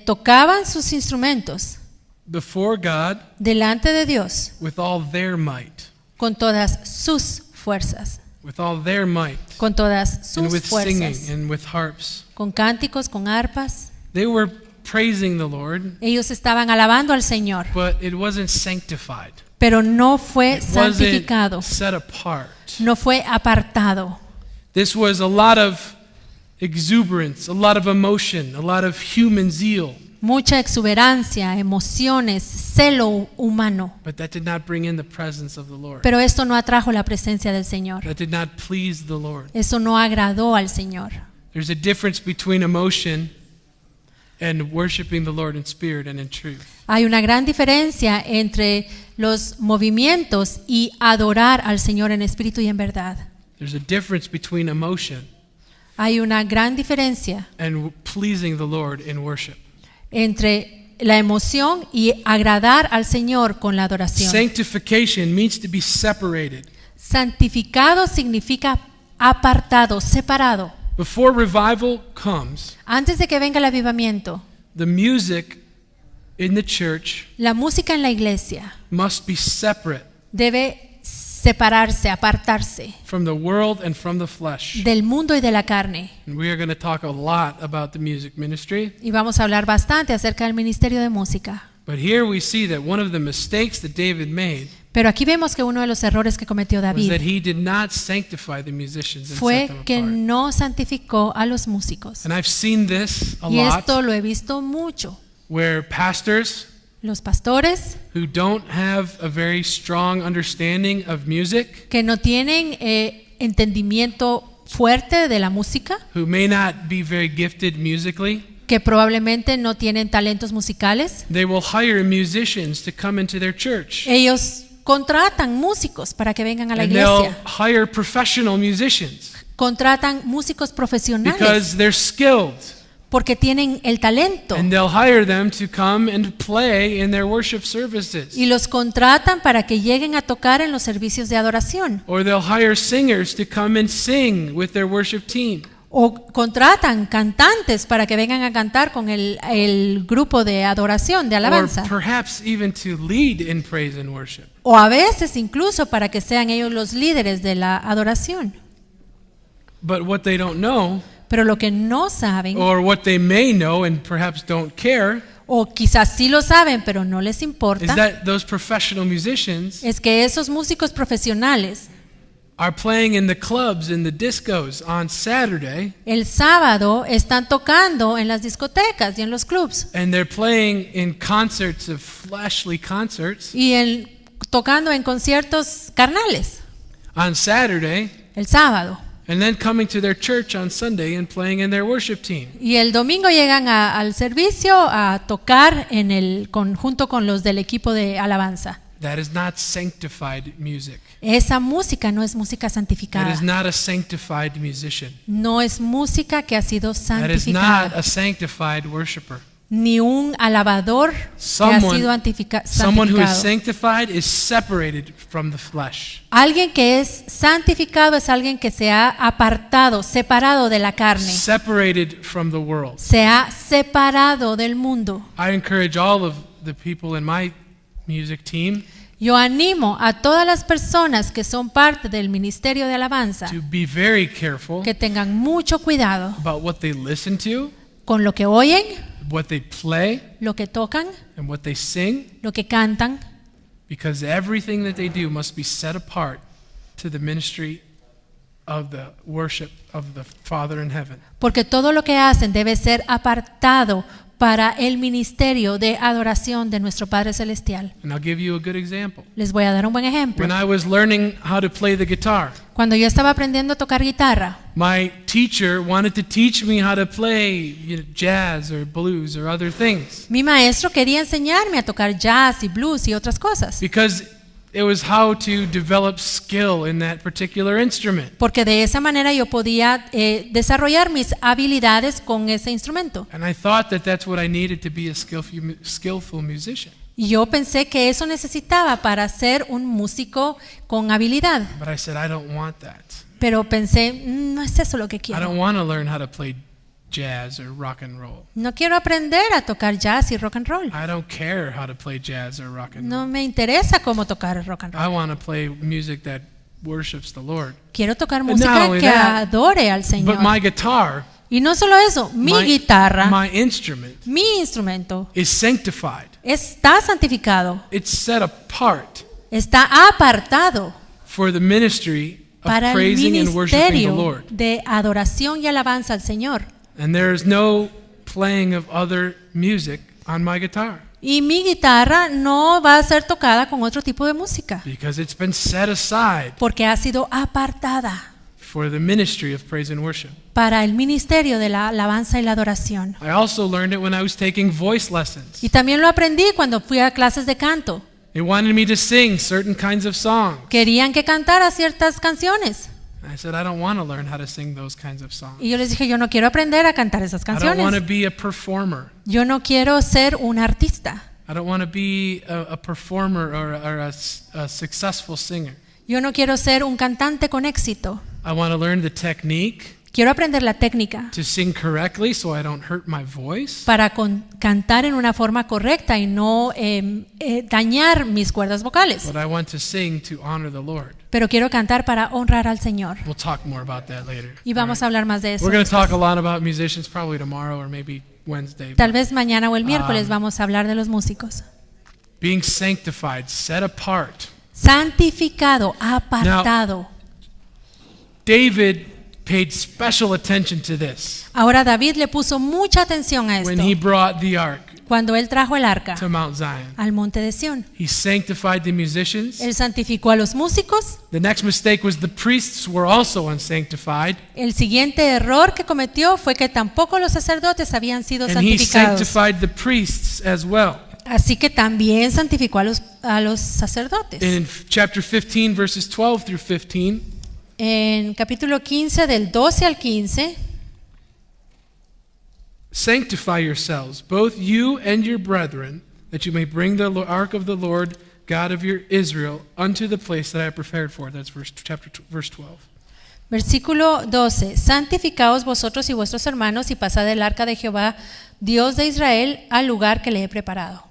[SPEAKER 2] Tocaban sus instrumentos
[SPEAKER 1] before God
[SPEAKER 2] delante de Dios
[SPEAKER 1] with all their might,
[SPEAKER 2] con todas sus fuerzas,
[SPEAKER 1] with all their might,
[SPEAKER 2] con todas
[SPEAKER 1] and
[SPEAKER 2] sus
[SPEAKER 1] with singing
[SPEAKER 2] fuerzas,
[SPEAKER 1] and with harps.
[SPEAKER 2] con cánticos, con arpas.
[SPEAKER 1] They were praising the Lord,
[SPEAKER 2] Ellos estaban alabando al Señor,
[SPEAKER 1] but it wasn't sanctified.
[SPEAKER 2] pero no fue
[SPEAKER 1] It wasn't
[SPEAKER 2] santificado,
[SPEAKER 1] set apart.
[SPEAKER 2] no fue apartado.
[SPEAKER 1] This was a lot of exuberance, a lot of emotion, a lot of human zeal,
[SPEAKER 2] Mucha exuberancia, emociones, celo humano.
[SPEAKER 1] but that did not bring in the presence of the Lord.
[SPEAKER 2] Pero esto no atrajo la presencia del Señor.
[SPEAKER 1] That did not please the Lord.
[SPEAKER 2] Eso no agradó al Señor.
[SPEAKER 1] There's a difference between emotion and worshiping the Lord in spirit and in truth.
[SPEAKER 2] Hay una gran diferencia entre los movimientos y adorar al Señor en espíritu y en verdad.
[SPEAKER 1] There's a difference between emotion
[SPEAKER 2] Hay una gran diferencia
[SPEAKER 1] and pleasing the Lord in worship.
[SPEAKER 2] entre la emoción y agradar al Señor con la adoración.
[SPEAKER 1] Sanctification means to be separated.
[SPEAKER 2] Santificado significa apartado, separado.
[SPEAKER 1] Before revival comes,
[SPEAKER 2] Antes de que venga el avivamiento,
[SPEAKER 1] the music in the church
[SPEAKER 2] la música en la iglesia
[SPEAKER 1] must be separate
[SPEAKER 2] debe separarse, apartarse
[SPEAKER 1] from the world and from the flesh.
[SPEAKER 2] del mundo y de la carne.
[SPEAKER 1] And we are going to talk a lot about the music ministry.
[SPEAKER 2] Y vamos a hablar bastante acerca del ministerio de música.
[SPEAKER 1] But here we see that one of the mistakes that David made
[SPEAKER 2] Pero aquí vemos que uno de los errores que cometió
[SPEAKER 1] was
[SPEAKER 2] David
[SPEAKER 1] that he did not sanctify the musicians and set
[SPEAKER 2] fue
[SPEAKER 1] them
[SPEAKER 2] que
[SPEAKER 1] apart.
[SPEAKER 2] no santificó a los músicos.
[SPEAKER 1] And I've seen this a
[SPEAKER 2] Y
[SPEAKER 1] lot,
[SPEAKER 2] esto lo he visto mucho.
[SPEAKER 1] where pastors
[SPEAKER 2] Los pastores
[SPEAKER 1] who don't have a very strong understanding of music,
[SPEAKER 2] que no tienen entendimiento fuerte de la música,
[SPEAKER 1] who may not be very gifted musically,
[SPEAKER 2] que probablemente no tienen talentos musicales,
[SPEAKER 1] they will hire musicians to come into their church.
[SPEAKER 2] ellos contratan músicos para que vengan a la
[SPEAKER 1] And they'll
[SPEAKER 2] iglesia.
[SPEAKER 1] hire professional musicians
[SPEAKER 2] Contratan músicos profesionales
[SPEAKER 1] because they're skilled.
[SPEAKER 2] porque tienen el talento.
[SPEAKER 1] And they'll hire them to come and play in their worship services.
[SPEAKER 2] Y los contratan para que lleguen a tocar en los servicios de adoración.
[SPEAKER 1] Or they'll hire singers to come and sing with their worship team.
[SPEAKER 2] O contratan cantantes para que vengan a cantar con el grupo de adoración, de
[SPEAKER 1] Or
[SPEAKER 2] alabanza.
[SPEAKER 1] perhaps even to lead in praise and worship.
[SPEAKER 2] O a veces incluso para que sean ellos los líderes de la adoración.
[SPEAKER 1] But what they don't know,
[SPEAKER 2] Pero lo que no saben,
[SPEAKER 1] or what they may know and perhaps don't care,
[SPEAKER 2] o quizás sí lo saben, pero no les
[SPEAKER 1] is
[SPEAKER 2] importa,
[SPEAKER 1] that those professional musicians
[SPEAKER 2] es que esos músicos profesionales
[SPEAKER 1] are playing in the clubs and the discos on Saturday,
[SPEAKER 2] el sábado están tocando en las discotecas y en los clubs
[SPEAKER 1] and they're playing in concerts of fleshly concerts
[SPEAKER 2] y tocando en conciertos carnales
[SPEAKER 1] on Saturday,
[SPEAKER 2] el sábado.
[SPEAKER 1] and then coming to their church on Sunday and playing in their worship team.
[SPEAKER 2] Y el domingo llegan al servicio a tocar junto con los del equipo de alabanza.
[SPEAKER 1] That is not sanctified music.
[SPEAKER 2] Esa música no es música
[SPEAKER 1] That
[SPEAKER 2] santificada.
[SPEAKER 1] is not a sanctified musician.
[SPEAKER 2] No es música que ha sido
[SPEAKER 1] That is not
[SPEAKER 2] santificada.
[SPEAKER 1] a sanctified worshiper.
[SPEAKER 2] Ni un alabador que ha
[SPEAKER 1] Someone
[SPEAKER 2] sido
[SPEAKER 1] Someone who is
[SPEAKER 2] santificado.
[SPEAKER 1] sanctified is separated from the flesh.
[SPEAKER 2] Alguien que es santificado es alguien que se ha apartado, separado de la carne.
[SPEAKER 1] Separated from the world.
[SPEAKER 2] Se ha separado del mundo.
[SPEAKER 1] I encourage all of the people in my music team
[SPEAKER 2] Yo animo a todas las personas que son parte del ministerio de alabanza
[SPEAKER 1] to be very careful
[SPEAKER 2] que tengan mucho cuidado
[SPEAKER 1] about what they listen to,
[SPEAKER 2] con lo que oyen,
[SPEAKER 1] what they play,
[SPEAKER 2] lo que tocan,
[SPEAKER 1] and what they sing,
[SPEAKER 2] lo que cantan,
[SPEAKER 1] because everything that they do must be set apart to the ministry of the worship of the Father in heaven.
[SPEAKER 2] porque todo lo que hacen debe ser apartado para el ministerio de adoración de nuestro Padre Celestial.
[SPEAKER 1] And I'll give you a good example.
[SPEAKER 2] Les voy a dar un buen ejemplo.
[SPEAKER 1] When I was learning how to play the guitar,
[SPEAKER 2] Cuando yo estaba aprendiendo a tocar guitarra,
[SPEAKER 1] my teacher wanted to teach me how to play jazz or blues or other things,
[SPEAKER 2] mi maestro quería enseñarme a tocar jazz y blues y otras cosas,
[SPEAKER 1] because it was how to develop skill in that particular instrument.
[SPEAKER 2] porque de esa manera yo podía desarrollar mis habilidades con ese instrumento.
[SPEAKER 1] And I thought that that's what I needed to be a skillful musician.
[SPEAKER 2] Y yo pensé que eso necesitaba para ser un músico con habilidad,
[SPEAKER 1] But I said, I don't want that.
[SPEAKER 2] pero pensé, no es eso lo que
[SPEAKER 1] I
[SPEAKER 2] quiero.
[SPEAKER 1] don't want to learn how to play jazz or rock and roll.
[SPEAKER 2] No quiero aprender a tocar jazz y rock and roll.
[SPEAKER 1] I don't care how to play jazz or rock and
[SPEAKER 2] No
[SPEAKER 1] roll.
[SPEAKER 2] me interesa cómo tocar rock and roll.
[SPEAKER 1] I want to play music that worships the Lord.
[SPEAKER 2] Quiero tocar
[SPEAKER 1] not
[SPEAKER 2] música
[SPEAKER 1] only
[SPEAKER 2] que
[SPEAKER 1] that,
[SPEAKER 2] adore al
[SPEAKER 1] But
[SPEAKER 2] Señor.
[SPEAKER 1] my guitar,
[SPEAKER 2] Y no solo eso, mi guitarra,
[SPEAKER 1] my instrument
[SPEAKER 2] mi instrumento
[SPEAKER 1] is sanctified.
[SPEAKER 2] está santificado,
[SPEAKER 1] It's set apart
[SPEAKER 2] está apartado
[SPEAKER 1] for the ministry of
[SPEAKER 2] para el
[SPEAKER 1] praising and worshiping the
[SPEAKER 2] ministerio
[SPEAKER 1] Lord.
[SPEAKER 2] de adoración y alabanza al Señor.
[SPEAKER 1] And there is no playing of other music on my guitar,
[SPEAKER 2] Y mi guitarra no va a ser tocada con otro tipo de música,
[SPEAKER 1] because it's been set aside
[SPEAKER 2] porque ha sido apartada
[SPEAKER 1] for the ministry of praise and worship.
[SPEAKER 2] para el ministerio de la alabanza y la adoración.
[SPEAKER 1] I also learned it when I was taking voice lessons.
[SPEAKER 2] Y también lo aprendí cuando fui a clases de canto.
[SPEAKER 1] They wanted me to sing certain kinds of songs.
[SPEAKER 2] Querían que cantara ciertas canciones.
[SPEAKER 1] I said, I don't want to learn how to sing those kinds of songs.
[SPEAKER 2] Y yo les dije, yo no quiero aprender a cantar esas
[SPEAKER 1] I don't want to
[SPEAKER 2] canciones.
[SPEAKER 1] be a performer.
[SPEAKER 2] Yo no quiero ser un artista.
[SPEAKER 1] I don't want to be a performer or a successful singer.
[SPEAKER 2] Yo no quiero ser un cantante con éxito.
[SPEAKER 1] I want to learn the technique
[SPEAKER 2] Quiero aprender la técnica
[SPEAKER 1] to sing correctly so I don't hurt my voice.
[SPEAKER 2] para cantar en una forma correcta y no dañar mis cuerdas vocales.
[SPEAKER 1] But I want to sing to honor the Lord.
[SPEAKER 2] Pero quiero cantar para honrar al Señor.
[SPEAKER 1] We'll talk more about that later.
[SPEAKER 2] Y vamos a hablar más de eso.
[SPEAKER 1] We're going to talk
[SPEAKER 2] después.
[SPEAKER 1] a lot about musicians probably tomorrow or maybe Wednesday.
[SPEAKER 2] Tal vez mañana o el miércoles vamos a hablar de los músicos.
[SPEAKER 1] Being sanctified, set apart.
[SPEAKER 2] Santificado, apartado.
[SPEAKER 1] David paid special attention to this
[SPEAKER 2] Ahora David le puso mucha atención a
[SPEAKER 1] when he
[SPEAKER 2] esto
[SPEAKER 1] brought the ark
[SPEAKER 2] cuando él trajo el arca
[SPEAKER 1] to Mount Zion.
[SPEAKER 2] al monte de Sión.
[SPEAKER 1] He sanctified the musicians.
[SPEAKER 2] Él santificó a los músicos.
[SPEAKER 1] The next mistake was the priests were also unsanctified.
[SPEAKER 2] El siguiente error que cometió fue que tampoco los sacerdotes habían sido
[SPEAKER 1] And he
[SPEAKER 2] santificados.
[SPEAKER 1] sanctified the priests as well.
[SPEAKER 2] Así que también santificó a los sacerdotes.
[SPEAKER 1] And in chapter 15, verses 12 through 15,
[SPEAKER 2] En capítulo 15 del 12 al 15,
[SPEAKER 1] sanctify yourselves, both you and your brethren, that you may bring the ark of the Lord God of your Israel unto the place that I have prepared for. That's verse 12.
[SPEAKER 2] versículo 12. Santificaos vosotros y vuestros hermanos y pasad el arca de Jehová, Dios de Israel, al lugar que le he preparado.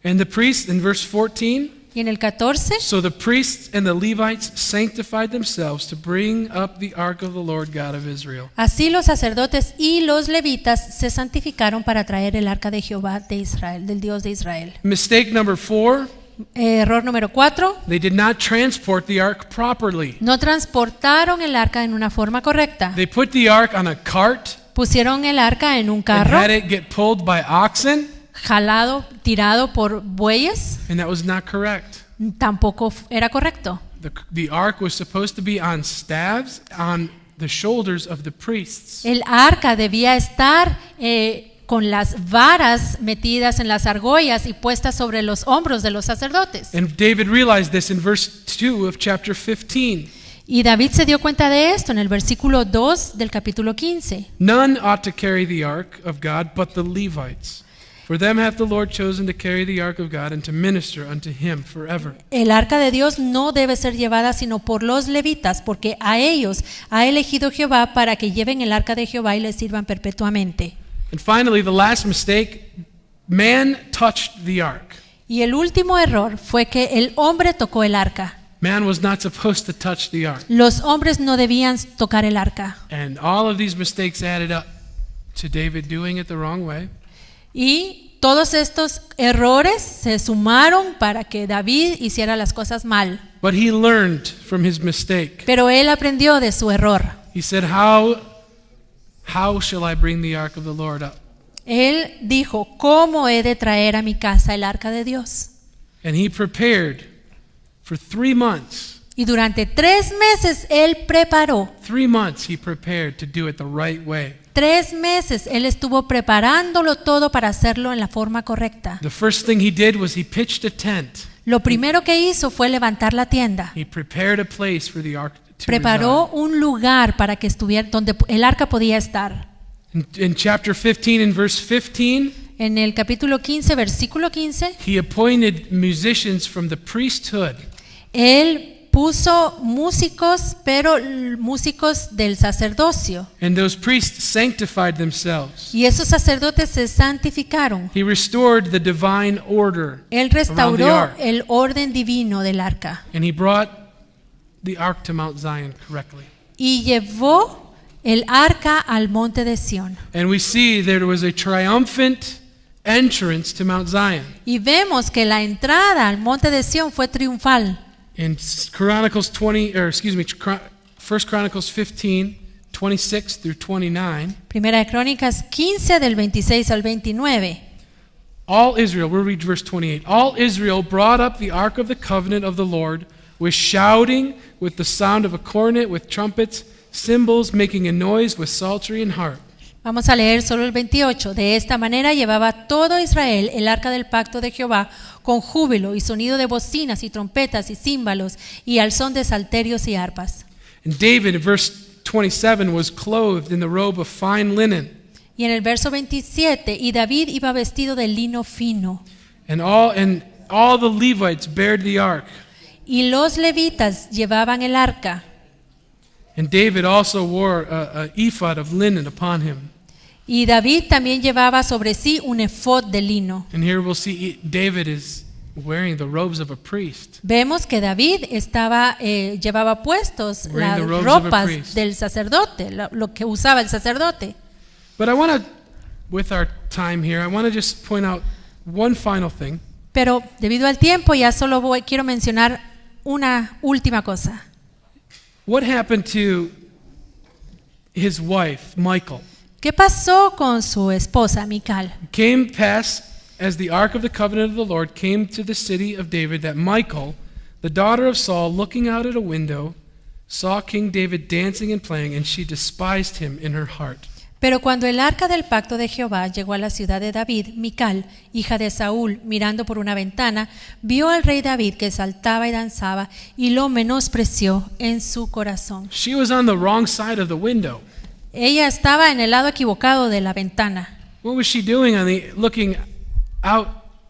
[SPEAKER 1] And the priests, in verse 14,
[SPEAKER 2] Y en el 14,
[SPEAKER 1] so the priests and the Levites sanctified themselves to bring up the ark of the Lord God of Israel.
[SPEAKER 2] así los sacerdotes y los levitas se santificaron para traer el arca de Jehová de Israel, del Dios de Israel.
[SPEAKER 1] Mistake number 4,
[SPEAKER 2] Error número 4.
[SPEAKER 1] they did not transport the ark properly.
[SPEAKER 2] No transportaron el arca en una forma correcta.
[SPEAKER 1] They put the ark on a cart
[SPEAKER 2] Pusieron el arca en un
[SPEAKER 1] and
[SPEAKER 2] carro,
[SPEAKER 1] had it get pulled by oxen,
[SPEAKER 2] jalado, tirado por bueyes.
[SPEAKER 1] and that was not correct.
[SPEAKER 2] Tampoco era correcto.
[SPEAKER 1] The ark was supposed to be on staves on the shoulders of the priests.
[SPEAKER 2] El arca debía estar con las varas metidas en las argollas y puestas sobre los hombros de los sacerdotes.
[SPEAKER 1] And David realized this in verse 2 of chapter 15.
[SPEAKER 2] Y David se dio cuenta de esto en el versículo 2 del capítulo 15.
[SPEAKER 1] None ought to carry the ark of God but the Levites. For them hath the Lord chosen to carry the ark of God and to minister unto him forever.
[SPEAKER 2] El arca de Dios no debe ser llevada sino por los levitas, porque a ellos ha elegido Jehová para que lleven el arca de Jehová y le sirvan perpetuamente.
[SPEAKER 1] And finally, the last mistake, man touched the ark.
[SPEAKER 2] Y el último error fue que el hombre tocó el arca.
[SPEAKER 1] Man was not supposed to touch the ark.
[SPEAKER 2] Los hombres no debían tocar el arca.
[SPEAKER 1] And all of these mistakes added up to David doing it the wrong way.
[SPEAKER 2] Y todos estos errores se sumaron para que David hiciera las cosas mal.
[SPEAKER 1] But he learned from his mistake.
[SPEAKER 2] Pero él aprendió de su error.
[SPEAKER 1] He said, How shall I bring the ark of the Lord up?
[SPEAKER 2] Él dijo, ¿cómo he de traer a mi casa el arca de Dios?
[SPEAKER 1] And he prepared for 3 months.
[SPEAKER 2] Y durante 3 meses él preparó.
[SPEAKER 1] 3 months he prepared to do it the right way.
[SPEAKER 2] 3 meses él estuvo preparándolo todo para hacerlo en la forma correcta.
[SPEAKER 1] The first thing he did was he pitched a tent.
[SPEAKER 2] Lo primero que hizo fue levantar la tienda.
[SPEAKER 1] He prepared a place for the ark to
[SPEAKER 2] Preparó
[SPEAKER 1] reside.
[SPEAKER 2] un lugar para que estuviera donde el arca podía estar.
[SPEAKER 1] In chapter 15 and verse 15,
[SPEAKER 2] En el capítulo 15, versículo 15,
[SPEAKER 1] he appointed musicians from the priesthood.
[SPEAKER 2] él puso músicos, pero músicos del sacerdocio.
[SPEAKER 1] And those priests sanctified themselves.
[SPEAKER 2] Y esos sacerdotes se santificaron.
[SPEAKER 1] He restored the divine order
[SPEAKER 2] Él
[SPEAKER 1] around the
[SPEAKER 2] restauró
[SPEAKER 1] ark.
[SPEAKER 2] el orden divino del arca
[SPEAKER 1] And he brought the ark to Mount Zion correctly.
[SPEAKER 2] y llevó el arca al monte de Sión.
[SPEAKER 1] And we see there was a triumphant entrance to Mount Zion.
[SPEAKER 2] Y vemos que la entrada al monte de Sión fue triunfal.
[SPEAKER 1] In 1 Chronicles 15, 26 through 29,
[SPEAKER 2] Primera de Crónicas 15 del 26 al 29.
[SPEAKER 1] all Israel, we'll read verse 28. All Israel brought up the ark of the covenant of the Lord with shouting, with the sound of a cornet, with trumpets, cymbals, making a noise with psaltery and harp.
[SPEAKER 2] Vamos a leer solo el 28. De esta manera llevaba todo Israel el arca del pacto de Jehová con júbilo y sonido de bocinas y trompetas y címbalos y al son de salterios y arpas.
[SPEAKER 1] And David, in verse 27, was clothed in the robe of fine linen.
[SPEAKER 2] Y en el verso 27, y David iba vestido de lino fino.
[SPEAKER 1] And all the Levites bared the ark.
[SPEAKER 2] Y los levitas llevaban el arca.
[SPEAKER 1] And David also wore a ephod of linen upon him.
[SPEAKER 2] Y David también llevaba sobre sí un efod de lino.
[SPEAKER 1] And here we'll see David is wearing the robes of a priest.
[SPEAKER 2] Vemos que David llevaba puestos
[SPEAKER 1] Wearing
[SPEAKER 2] las
[SPEAKER 1] the robes of a
[SPEAKER 2] ropas
[SPEAKER 1] priest.
[SPEAKER 2] del sacerdote, lo que usaba el sacerdote.
[SPEAKER 1] But I want to, with our time here, I want to just point out one final thing.
[SPEAKER 2] Pero debido al tiempo ya solo quiero mencionar una última cosa.
[SPEAKER 1] What happened to his wife, Michal?
[SPEAKER 2] ¿Qué pasó con su esposa, Mical?
[SPEAKER 1] Came past as the ark of the covenant of the Lord came to the city of David, that Michal, the daughter of Saul, looking out at a window, saw King David dancing and playing, and she despised him in her heart.
[SPEAKER 2] Pero cuando el arca del pacto de Jehová llegó a la ciudad de David, Mical, hija de Saúl, mirando por una ventana, vio al rey David que saltaba y danzaba y lo menospreció en su corazón.
[SPEAKER 1] She was on the wrong side of the window.
[SPEAKER 2] Ella estaba en el lado equivocado de la ventana.
[SPEAKER 1] What was she doing looking out?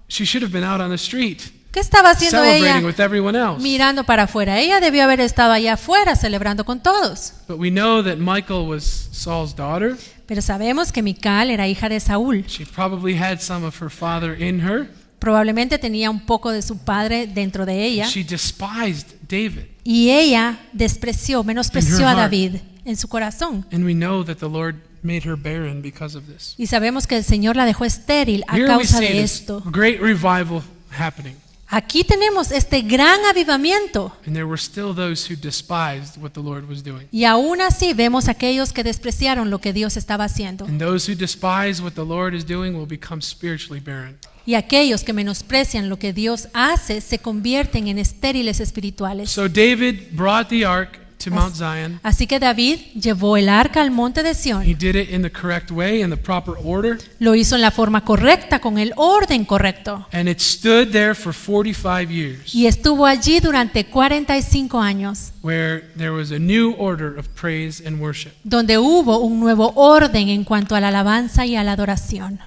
[SPEAKER 1] She should have been out on the street,
[SPEAKER 2] ¿Qué estaba haciendo
[SPEAKER 1] celebrating
[SPEAKER 2] ella
[SPEAKER 1] with everyone else.
[SPEAKER 2] mirando para afuera? Ella debió haber estado allá afuera celebrando con todos.
[SPEAKER 1] But we know that Michal was Saul's daughter.
[SPEAKER 2] Pero sabemos que Mical era hija de Saúl.
[SPEAKER 1] She probably had some of her father in her.
[SPEAKER 2] Probablemente tenía un poco de su padre dentro de ella.
[SPEAKER 1] She despised David.
[SPEAKER 2] Y ella menospreció a
[SPEAKER 1] heart.
[SPEAKER 2] David en su corazón.
[SPEAKER 1] And we know that the Lord made her barren because of this.
[SPEAKER 2] Y sabemos que el Señor la dejó estéril a
[SPEAKER 1] Here we
[SPEAKER 2] causa
[SPEAKER 1] see
[SPEAKER 2] de
[SPEAKER 1] this
[SPEAKER 2] esto.
[SPEAKER 1] great revival happening.
[SPEAKER 2] Aquí tenemos este gran avivamiento.
[SPEAKER 1] And there were still those who despised what the Lord was doing.
[SPEAKER 2] Y aún así vemos aquellos que despreciaron lo que Dios estaba haciendo.
[SPEAKER 1] And those who despise what the Lord is doing will become spiritually barren.
[SPEAKER 2] Y aquellos que menosprecian lo que Dios hace se convierten en estériles espirituales.
[SPEAKER 1] So David brought the ark to Mount Zion.
[SPEAKER 2] Así que David llevó el arca al monte de
[SPEAKER 1] He
[SPEAKER 2] Sión.
[SPEAKER 1] did it in the correct way, in the proper order.
[SPEAKER 2] Lo hizo en la forma correcta, con el orden correcto.
[SPEAKER 1] And it stood there for 45 years,
[SPEAKER 2] Y estuvo allí durante 45 años,
[SPEAKER 1] where there was a new order of praise and worship.
[SPEAKER 2] donde hubo un nuevo orden en cuanto a la alabanza y a la adoración.